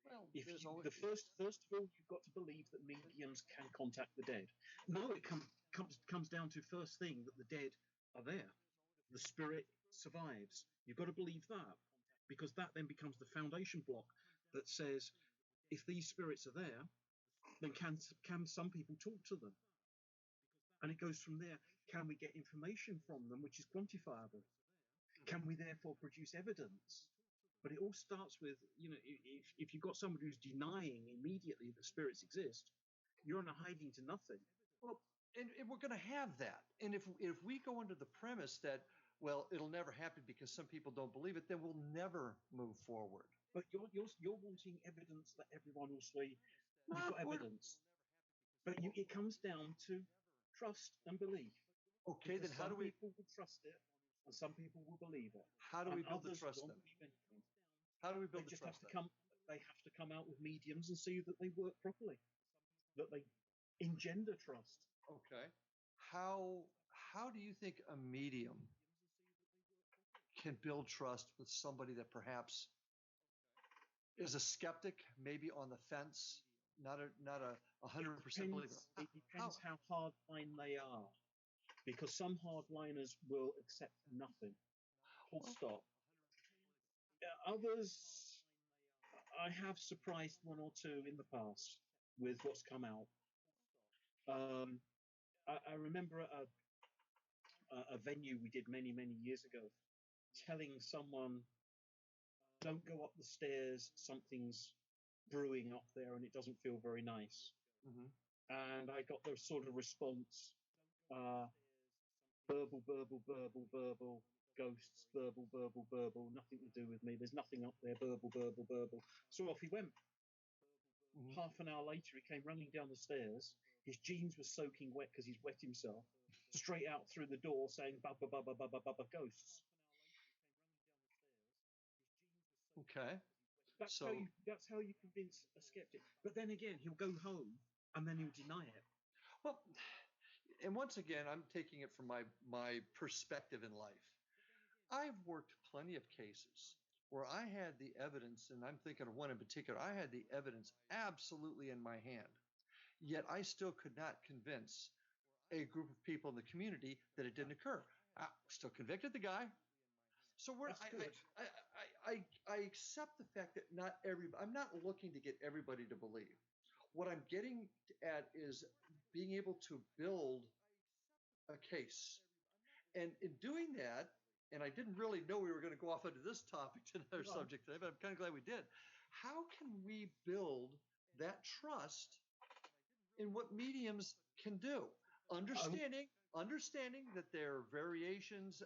Well, the first of all, you've got to believe that mediums can contact the dead. No, it comes down to first thing that the dead are there. The spirit survives. You've got to believe that, because that then becomes the foundation block that says, if these spirits are there, then can some people talk to them? And it goes from there. Can we get information from them which is quantifiable? Can we therefore produce evidence? But it all starts with, if you've got somebody who's denying immediately that spirits exist, you're on a hiding to nothing. Well, and we're going to have that. And if we go under the premise that, well, it'll never happen because some people don't believe it, then we'll never move forward. But you're wanting evidence that everyone will see. You've got evidence. But it comes down to trust and belief. Okay, then how do we? Some people will trust it, and some people will believe it. How do we build the trust then? How do we build the trust? They have to come out with mediums and see that they work properly, that they engender trust. Okay. How do you think a medium can build trust with somebody that perhaps is a skeptic, maybe on the fence, not a It 100% believer. depends. It depends how hardline they are, because some hardliners will accept nothing. Full Well, stop. Others, I have surprised one or two in the past with what's come out. Um, I remember at a venue we did many, many years ago, telling someone, don't go up the stairs, something's brewing up there and it doesn't feel very nice. mhm. And I got the sort of response, uh, burble, burble, burble, burble, ghosts, burble, burble, burble, nothing to do with me, there's nothing up there, burble, burble, burble. So off he went. Mhm. Half an hour later, he came running down the stairs. His jeans were soaking wet because he's wet himself. Straight out through the door saying, bubba, bubba, bubba, bubba, ghosts. Okay. That's how So, you. That's how you convince a skeptic. But then again, he'll go home and then he'll deny it. well, and once again, I'm taking it from my perspective in life. I've worked plenty of cases where I had the evidence, and I'm thinking of one in particular. I had the evidence absolutely in my hand, yet I still could not convince a group of people in the community that it didn't occur. I still convicted the guy. So we're, That's good. I accept the fact that not everybody, I'm not looking to get everybody to believe. What I'm getting at is being able to build a case. And in doing that, and I didn't really know we were going to go off into this topic to another Go on. subject today, but I'm kind of glad we did. How can we build that trust in what mediums can do? Um, Understanding that there are variations,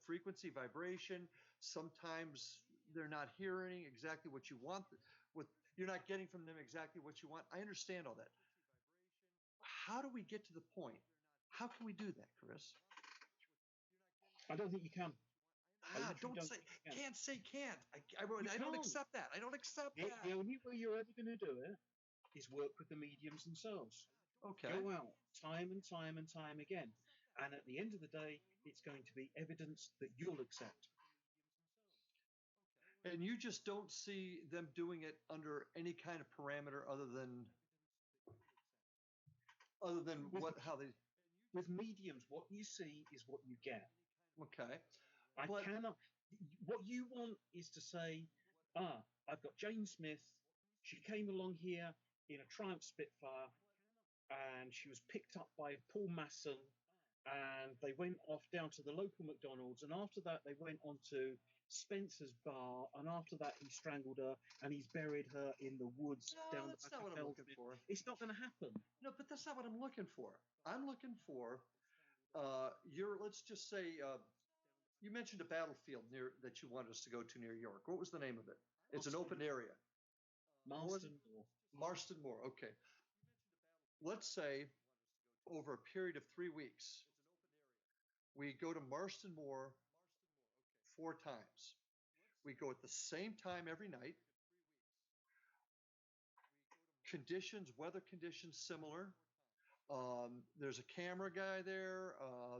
frequency, vibration. Sometimes they're not hearing exactly what you want. What you're not getting from them exactly what you want. I understand all that. How do we get to the point? How can we do that, Chris? I don't think you can. I literally Don't don't say, think you can. can't say can't. You I don't can't. accept that. I don't accept The that. only way you're ever going to do it is work with the mediums themselves. Okay. Go out time and time and time again. And at the end of the day, it's going to be evidence that you'll accept. And you just don't see them doing it under any kind of parameter other than With what how they with mediums, what you see is what you get. okay. I But cannot. What you want is to say, I've got Jane Smith. She came along here in a Triumph Spitfire, and she was picked up by Paul Masson, and they went off down to the local McDonald's, and after that they went on to Spencer's bar, and after that he strangled her and he's buried her in the woods no, down the that's back not of what I'm looking Fellsmith. for. It's not going to happen. No, but that's not what I'm looking for. I'm looking for your let's just say you mentioned a battlefield near that you wanted us to go to near York. What was the name of it? It's an open area. What was it? Marston Moor. Marston Moor. Okay. Let's say over a period of 3 weeks, we go to Marston Moor 4 times. We go at the same time every night. Conditions, weather conditions similar. There's a camera guy there.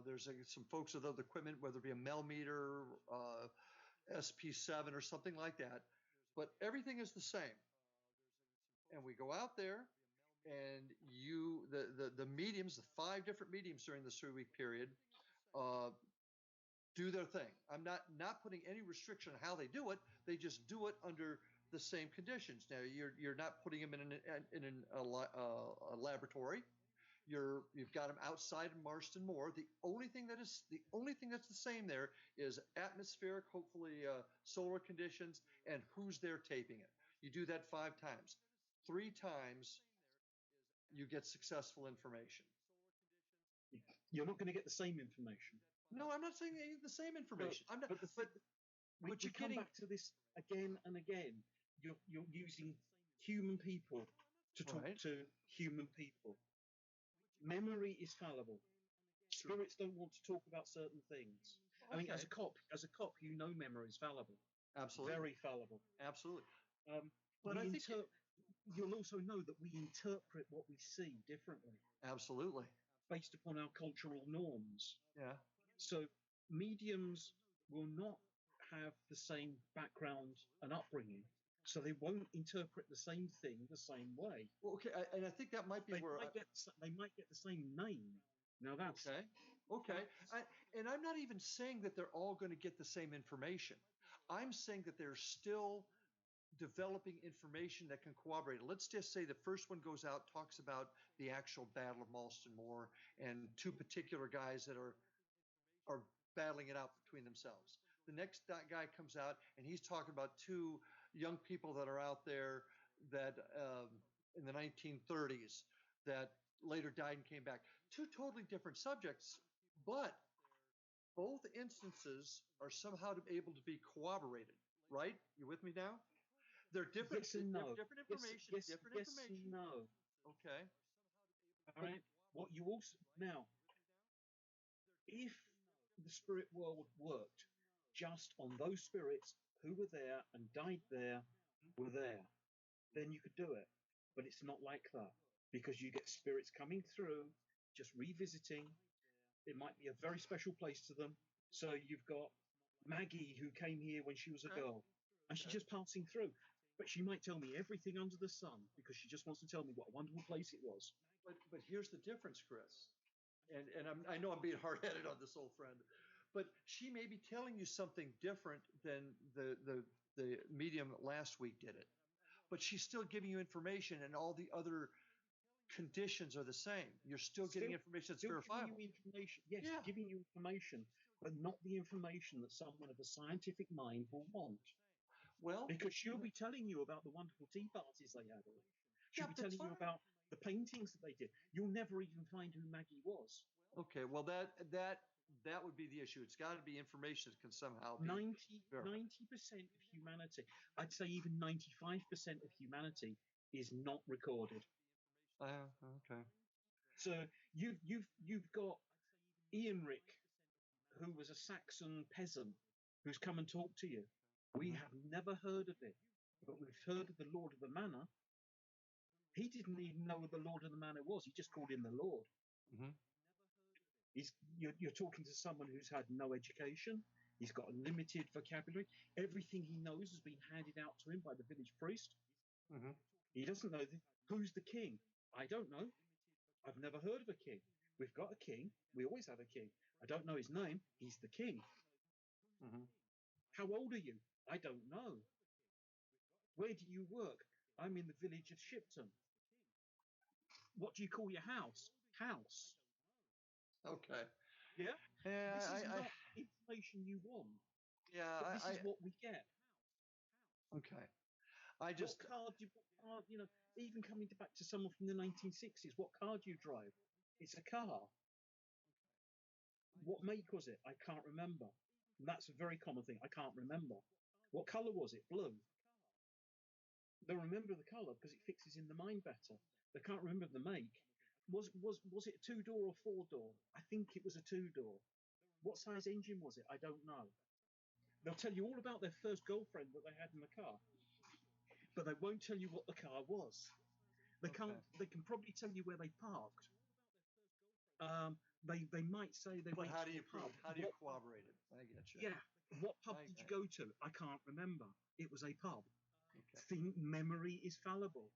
There's some folks with other equipment, whether it be a Mel meter, SP7 or something like that. But everything is the same. And we go out there, and the mediums, the 5 different mediums during this 3 week period, uh, do their thing. I'm not putting any restriction on how they do it. They just do it under the same conditions. Now you're not putting them a laboratory. You've got them outside in Marston Moor. The only thing that's the same there is atmospheric, hopefully solar conditions, and who's there taping it. You do that 5 times. 3 times you get successful information. You're not going to get the same information. No, I'm not saying the same information. I'm not. But we you're come getting. back to this again and again. You're using human people to talk Right. to human people. Memory is fallible. Spirits don't want to talk about certain things. I mean, Okay. as a cop, you know memory is fallible, Absolutely. very fallible. Absolutely. Um, But I think you'll also know that we interpret what we see differently absolutely. based upon our cultural norms. Yeah. So mediums will not have the same background and upbringing so they won't interpret the same thing the same way. Well, okay, and I think that might be They where might get they might get the same name. Now that's okay, okay, and I'm not even saying that they're all going to get the same information. I'm saying that they're still developing information that can corroborate it. Let's just say the first one goes out, talks about the actual Battle of Malston Moor and two particular guys that are battling it out between themselves. The next guy comes out and he's talking about two young people that are out there that in the 1930s that later died and came back. Two totally different subjects, but both instances are somehow able to be corroborated. Right? You with me now? They're different. yes and no. Different Yes, information. yes, Different yes and information. no. Okay. All right. What you also now, if the spirit world worked just on those spirits who were there and died there, were there, then you could do it. But it's not like that because you get spirits coming through, just revisiting. It might be a very special place to them. So you've got Maggie who came here when she was a Okay. girl, and she's Okay. just passing through. But she might tell me everything under the sun because she just wants to tell me what a wonderful place it was. But here's the difference, Chris. And I know I'm being hard headed on this old friend, but she may be telling you something different than the medium last week did it. But she's still giving you information, and all the other conditions are the same. You're still getting information that's Still giving verifiable. you information. Yes, Yeah. giving you information, but not the information that someone of a scientific mind will want. Well, Because she'll be telling you about the wonderful tea parties they had. She'll yeah, be that's telling you fine. about the paintings that they did. You'll never even find who Maggie was. Okay, well that would be the issue. It's got to be information that can somehow be 90, verified. 90% of humanity, I'd say even 95% of humanity is not recorded. Okay. So you've got Ian Rick, who was a Saxon peasant, who's come and talked to you. We have never heard of it, but we've heard of the Lord of the Manor. He didn't even know who the Lord of the Manor was. He just called him the Lord. Mm-hmm. You're talking to someone who's had no education. He's got a limited vocabulary. Everything he knows has been handed out to him by the village priest. Mm-hmm. He doesn't know who's the king. I don't know. I've never heard of a king. We've got a king. We always have a king. I don't know his name. He's the king. Mm-hmm. How old are you? I don't know. Where do you work? I'm in the village of Shipton. What do you call your house? House. Okay. Yeah? Yeah, This is not information you want. yeah, But this is what we get. okay. I just What card, even coming back to someone from the 1960s, what car do you drive? It's a car. What make was it? I can't remember. And that's a very common thing. I can't remember. What colour was it? Blue. They'll remember the colour because it fixes in the mind better. They can't remember the make. Was it a 2-door or 4-door? I think it was a 2-door. What size engine was it? I don't know. They'll tell you all about their first girlfriend that they had in the car, but they won't tell you what the car was. They can't. They can probably tell you where they parked. They might say they But went how to do you a prove? pub. How do you corroborate it? I get you. Yeah. What pub did you go to? I can't remember. It was a pub. Okay. Think memory is fallible.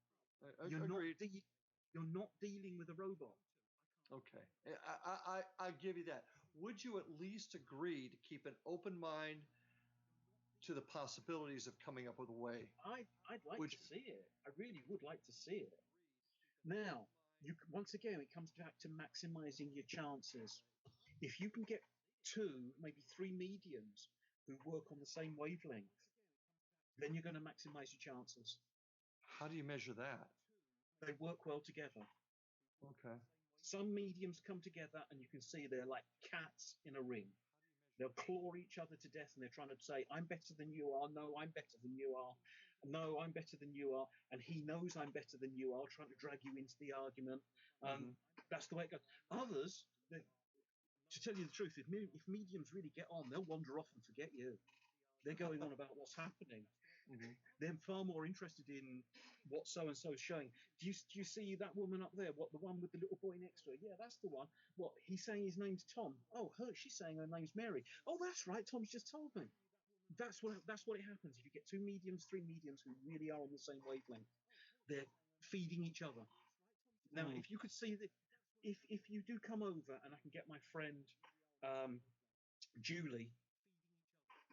You're Agreed. You're not dealing with a robot. Okay. I give you that. Would you at least agree to keep an open mind to the possibilities of coming up with a way? I'd like to see it. I really would like to see it. Now, once again, it comes back to maximizing your chances. If you can get 2, maybe 3 mediums who work on the same wavelength, then you're going to maximize your chances. How do you measure that? They work well together. Okay. Some mediums come together and you can see they're like cats in a ring. They'll claw each other to death and they're trying to say, I'm better than you are. No, I'm better than you are. No, I'm better than you are. And he knows I'm better than you are, trying to drag you into the argument. That's the way it goes. Others, to tell you the truth, if mediums really get on, they'll wander off and forget you. They're going on about what's happening. They're far more interested in what so-and-so is showing. Do you see that woman up there? What, the one with the little boy next to her? Yeah, that's the one. What, he's saying his name's Tom. Oh, she's saying her name's Mary. Oh, that's right, Tom's just told me. That's what it happens if you get two mediums, three mediums who really are on the same wavelength. They're feeding each other. Now, Hmm. if you could see that, if you do come over and I can get my friend um, Julie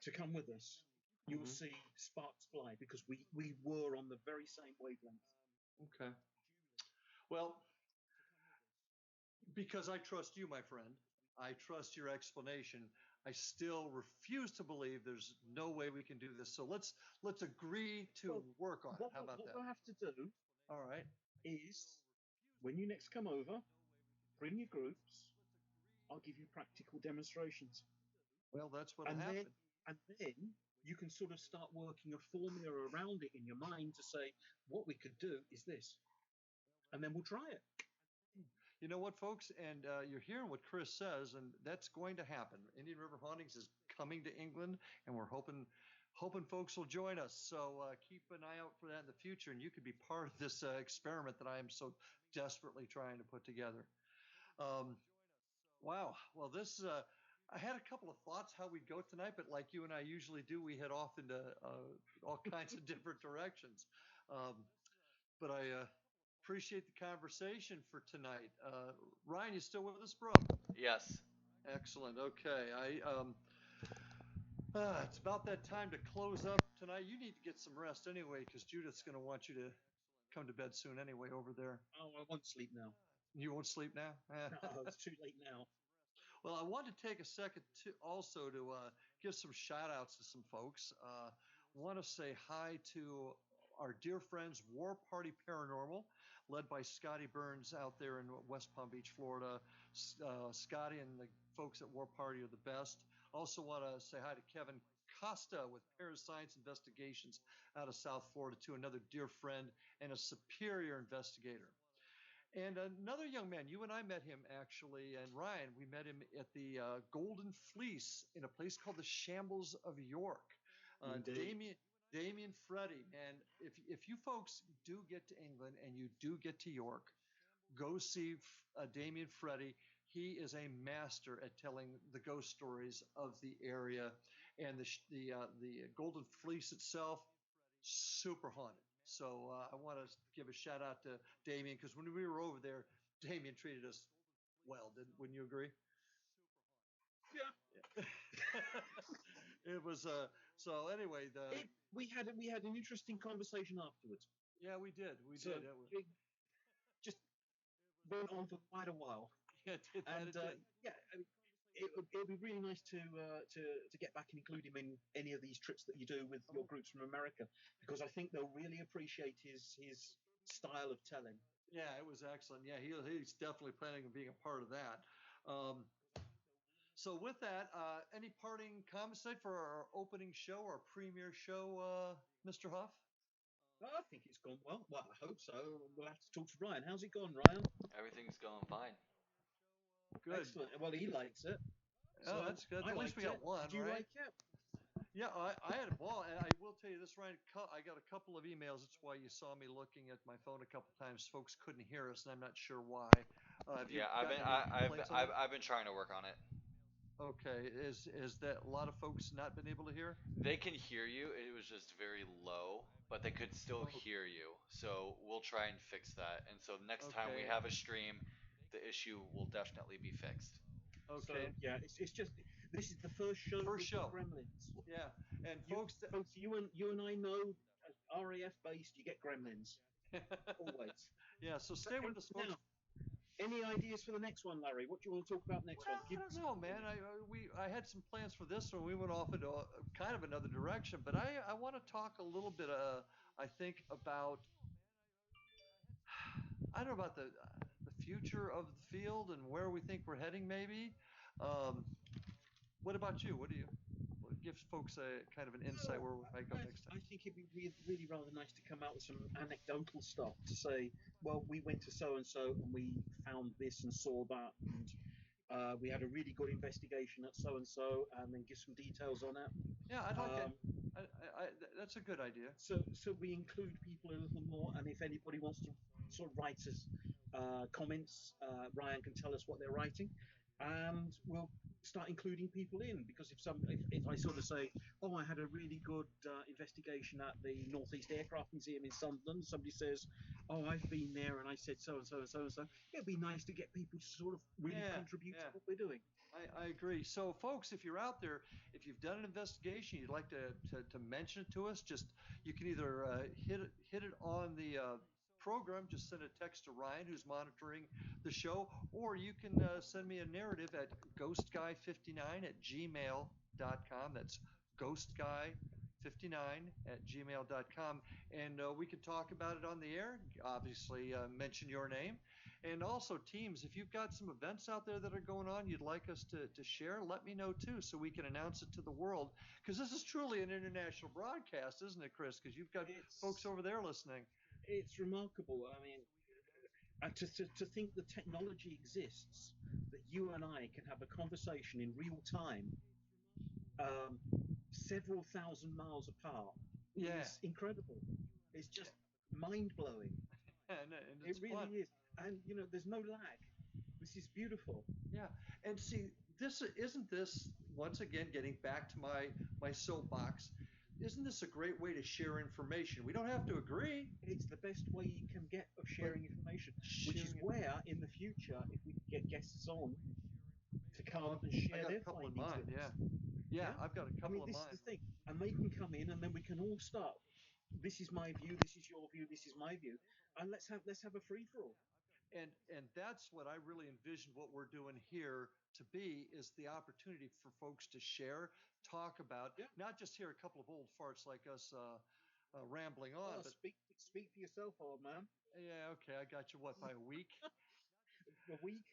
to come with us, you will Hmm. see sparks fly because we were on the very same wavelength. Okay. Well, because I trust you, my friend, I trust your explanation. I still refuse to believe there's no way we can do this. So let's agree to Well, work on it. what How we'll, about what that? we'll have to do All right. is when you next come over, bring your groups. I'll give you practical demonstrations, Well, that's what'll and then happen. and then you can sort of start working a formula around it in your mind to say what we could do is this, and then we'll try it. You know what, folks? And you're hearing what Chris says, and that's going to happen. Indian River Hauntings is coming to England, and we're hoping folks will join us. So keep an eye out for that in the future, and you could be part of this experiment that I am so desperately trying to put together. Um, wow. Well, this I had a couple of thoughts how we'd go tonight, but like you and I usually do, we head off into all kinds of different directions. Um, but I appreciate the conversation for tonight. Ryan, you still with us, bro? Yes. Excellent. Okay. It's about that time to close up tonight. You need to get some rest anyway, because Judith's going to want you to come to bed soon anyway over there. Oh, I won't sleep now. You won't sleep now? No, it's too late now. Well, I want to take a second to also to give some shout outs to some folks. Want to say hi to our dear friends, War Party Paranormal, led by Scotty Burns out there in West Palm Beach, Florida. Scotty and the folks at War Party are the best. Also want to say hi to Kevin Costa with Parascience Investigations out of South Florida, too, another dear friend and a superior investigator. And another young man, you and I met him actually, and Ryan, we met him at the Golden Fleece in a place called the Shambles of York. Indeed. Damien Freddy, and if you folks do get to England and you do get to York, go see Damien Freddy. He is a master at telling the ghost stories of the area, and the Golden Fleece itself, super haunted. So I want to give a shout out to Damien because when we were over there, Damien treated us well. Wouldn't you agree? Yeah. Yeah. It was so anyway. The We had an interesting conversation afterwards. Yeah, we did. We So did. it just went on for quite a while. Yeah, it did that. And It did. yeah, I mean, it would be really nice to get back and include him in any of these trips that you do with your groups from America, because I think they'll really appreciate his style of telling. Yeah, it was excellent. Yeah, he's definitely planning on being a part of that. Um, so with that, any parting comments tonight for our opening show, our premiere show, Mr. Huff? I think it's gone well. Well, I hope so. We'll have to talk to Ryan. How's it gone, Ryan? Everything's going fine. Good. Excellent. Well, he likes it. Oh, So that's good. I At least we liked it. got one, Did you right? like it? Yeah, I had a ball, and I will tell you this, Ryan. I got a couple of emails. That's why you saw me looking at my phone a couple times. Folks couldn't hear us, and I'm not sure why. Have you Yeah, I've gotten been any I've complaints on I've that? I've been trying to work on it. Okay, is that a lot of folks not been able to hear? They can hear you. It was just very low, but they could still Oh, hear you. So we'll try and fix that. And so next time we okay, have a stream, the issue will definitely be fixed. okay. So yeah, it's just this is the first show First with the show, Gremlins. yeah. And You folks, both you and I know, as RAF based, you get Gremlins always. yeah. So So stay with us, folks. now, any ideas for the next one, Larry? What do you want to talk about next Well, one? I Give don't us know, a man. warning. I had some plans for this one. We went off into kind of another direction, but I want to talk a little bit. I think about I don't know about the future of the field and where we think we're heading. Maybe. Um, what about you? What gives folks a kind of an insight Well, where we might go I, next time? I think it'd be really rather nice to come out with some anecdotal stuff to say, well, we went to so and so and we found this and saw that, and we had a really good investigation at so and then give some details on it. Yeah, I'd like that. Um, That's a good idea. so we include people a little more, and if anybody wants to sort of write us comments, Ryan can tell us what they're writing, and we'll start including people in, because if I sort of say, oh, I had a really good investigation at the Northeast Aircraft Museum in Sunderland, somebody says, oh, I've been there and I said so and so and so and so, it'd be nice to get people to sort of really Yeah, contribute to yeah. what we're doing. I agree. So, folks, if you're out there, if you've done an investigation, you'd like to mention it to us, just you can either hit it on the program, just send a text to Ryan, who's monitoring the show, or you can send me a narrative at ghostguy59 at gmail.com. That's ghostguy59 at gmail.com. And we can talk about it on the air. Obviously, mention your name. And also, teams, if you've got some events out there that are going on you'd like us to share, let me know too so we can announce it to the world. Because this is truly an international broadcast, isn't it, Chris? Because you've got folks It's over there listening. it's remarkable. I mean, to think the technology exists that you and I can have a conversation in real time, um, several thousand miles apart, Yeah. is incredible. It's just mind blowing. And It it's really fun. is. And, there's no lag. This is beautiful. Yeah, and see, this isn't this once again getting back to my soapbox. Isn't this a great way to share information? We don't have to agree, It's the best way you can get of but sharing information, which is sharing it. where, in the future, if we get guests on to Oh, come and I share got a their couple in findings mind. with Yeah, us. yeah, Yeah? I've got a I couple mean, in this is mind. the thing. And they can come in, and then we can all start. This is my view, this is your view, this is my view. And let's have a free for all. And that's what I really envisioned what we're doing here to be is the opportunity for folks to share, talk about, Yeah. not just hear a couple of old farts like us rambling on, Oh, but speak for yourself, old man. yeah, okay, I got you. What, by a week? A week.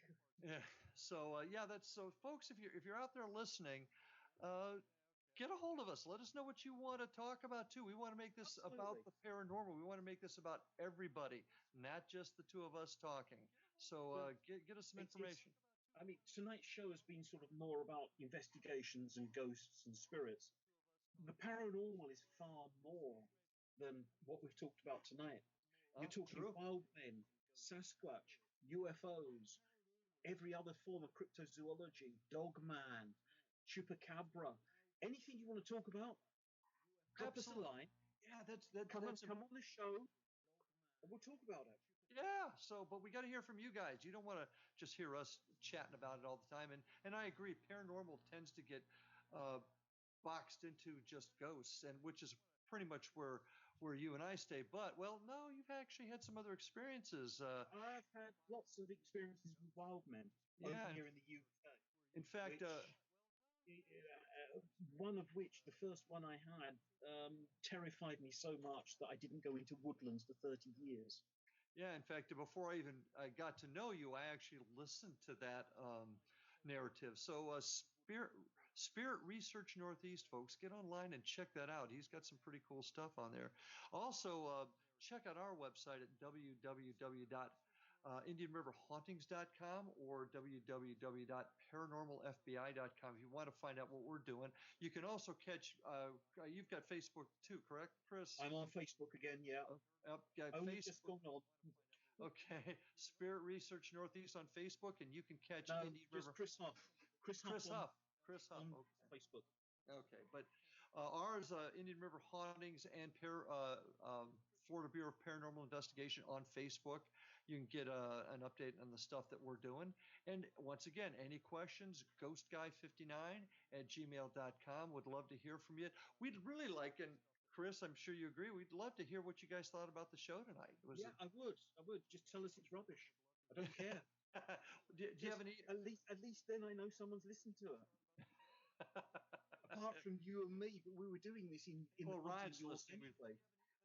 Yeah. So yeah, that's so, folks. If you're out there listening, uh, get a hold of us. Let us know what you want to talk about too. We want to make this about Absolutely. the paranormal. We want to make this about everybody, not just the two of us talking. So Well, get us some it's. information. I mean, tonight's show has been sort of more about investigations and ghosts and spirits. The paranormal is far more than what we've talked about tonight. You're Oh, talking true. wild men, Sasquatch, UFOs, every other form of cryptozoology, dogman, chupacabra, anything you want to talk about, drop us a Absolutely. line. Yeah, that's Come on, that's come on the show, and we'll talk about it. yeah. So, but we got to hear from you guys. You don't want to just hear us chatting about it all the time. And I agree. Paranormal tends to get uh, boxed into just ghosts, and which is pretty much where you and I stay. But well, no, you've actually had some other experiences. I've had lots of experiences with wild men over Yeah. here in the UK, In fact, which one of which, the first one I had, terrified me so much that I didn't go into woodlands for 30 years. yeah. In fact, before I got to know you, I actually listened to that narrative. So, Spirit Research Northeast, folks, get online and check that out. He's got some pretty cool stuff on there. Also, check out our website at www.indianriverhauntings.com or www.paranormalfbi.com if you want to find out what we're doing. You can also catch. You've got Facebook too, correct, Chris? I'm on Facebook again, yeah. Got Only just Facebook. gone on. Okay, Spirit Research Northeast on Facebook, and you can catch No, Indian just River. Chris Huff. Chris Huff Chris Huff. Chris Huff. on Okay. Facebook. Okay, but ours, Indian River Hauntings and Florida Bureau of Paranormal Investigation on Facebook. You can get an update on the stuff that we're doing. And once again, any questions, ghostguy59 at gmail.com. Would love to hear from you. We'd really like, and Chris, I'm sure you agree, we'd love to hear what you guys thought about the show tonight. Was Yeah, it? I would. I would. Just tell us it's rubbish. I don't care. Do you have Just any? at least then I know someone's listened to it. Apart from you and me, but we were doing this in the Well, haunting Ryan's York listening. anyway.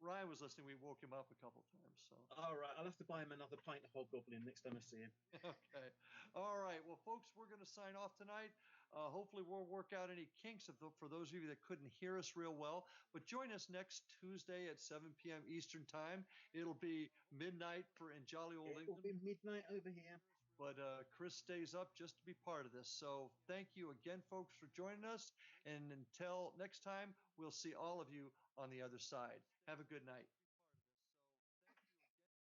Ryan was listening. We woke him up a couple times. So All right, I'll have to buy him another pint of hobgoblin next time I see him. okay, all right. Well, folks, we're going to sign off tonight. Hopefully, we'll work out any kinks for those of you that couldn't hear us real well. But join us next Tuesday at 7 p.m. Eastern Time. It'll be midnight in jolly old It will England. be midnight over here. But Chris stays up just to be part of this. So thank you again, folks, for joining us. And until next time, we'll see all of you on the other side. Have a good night.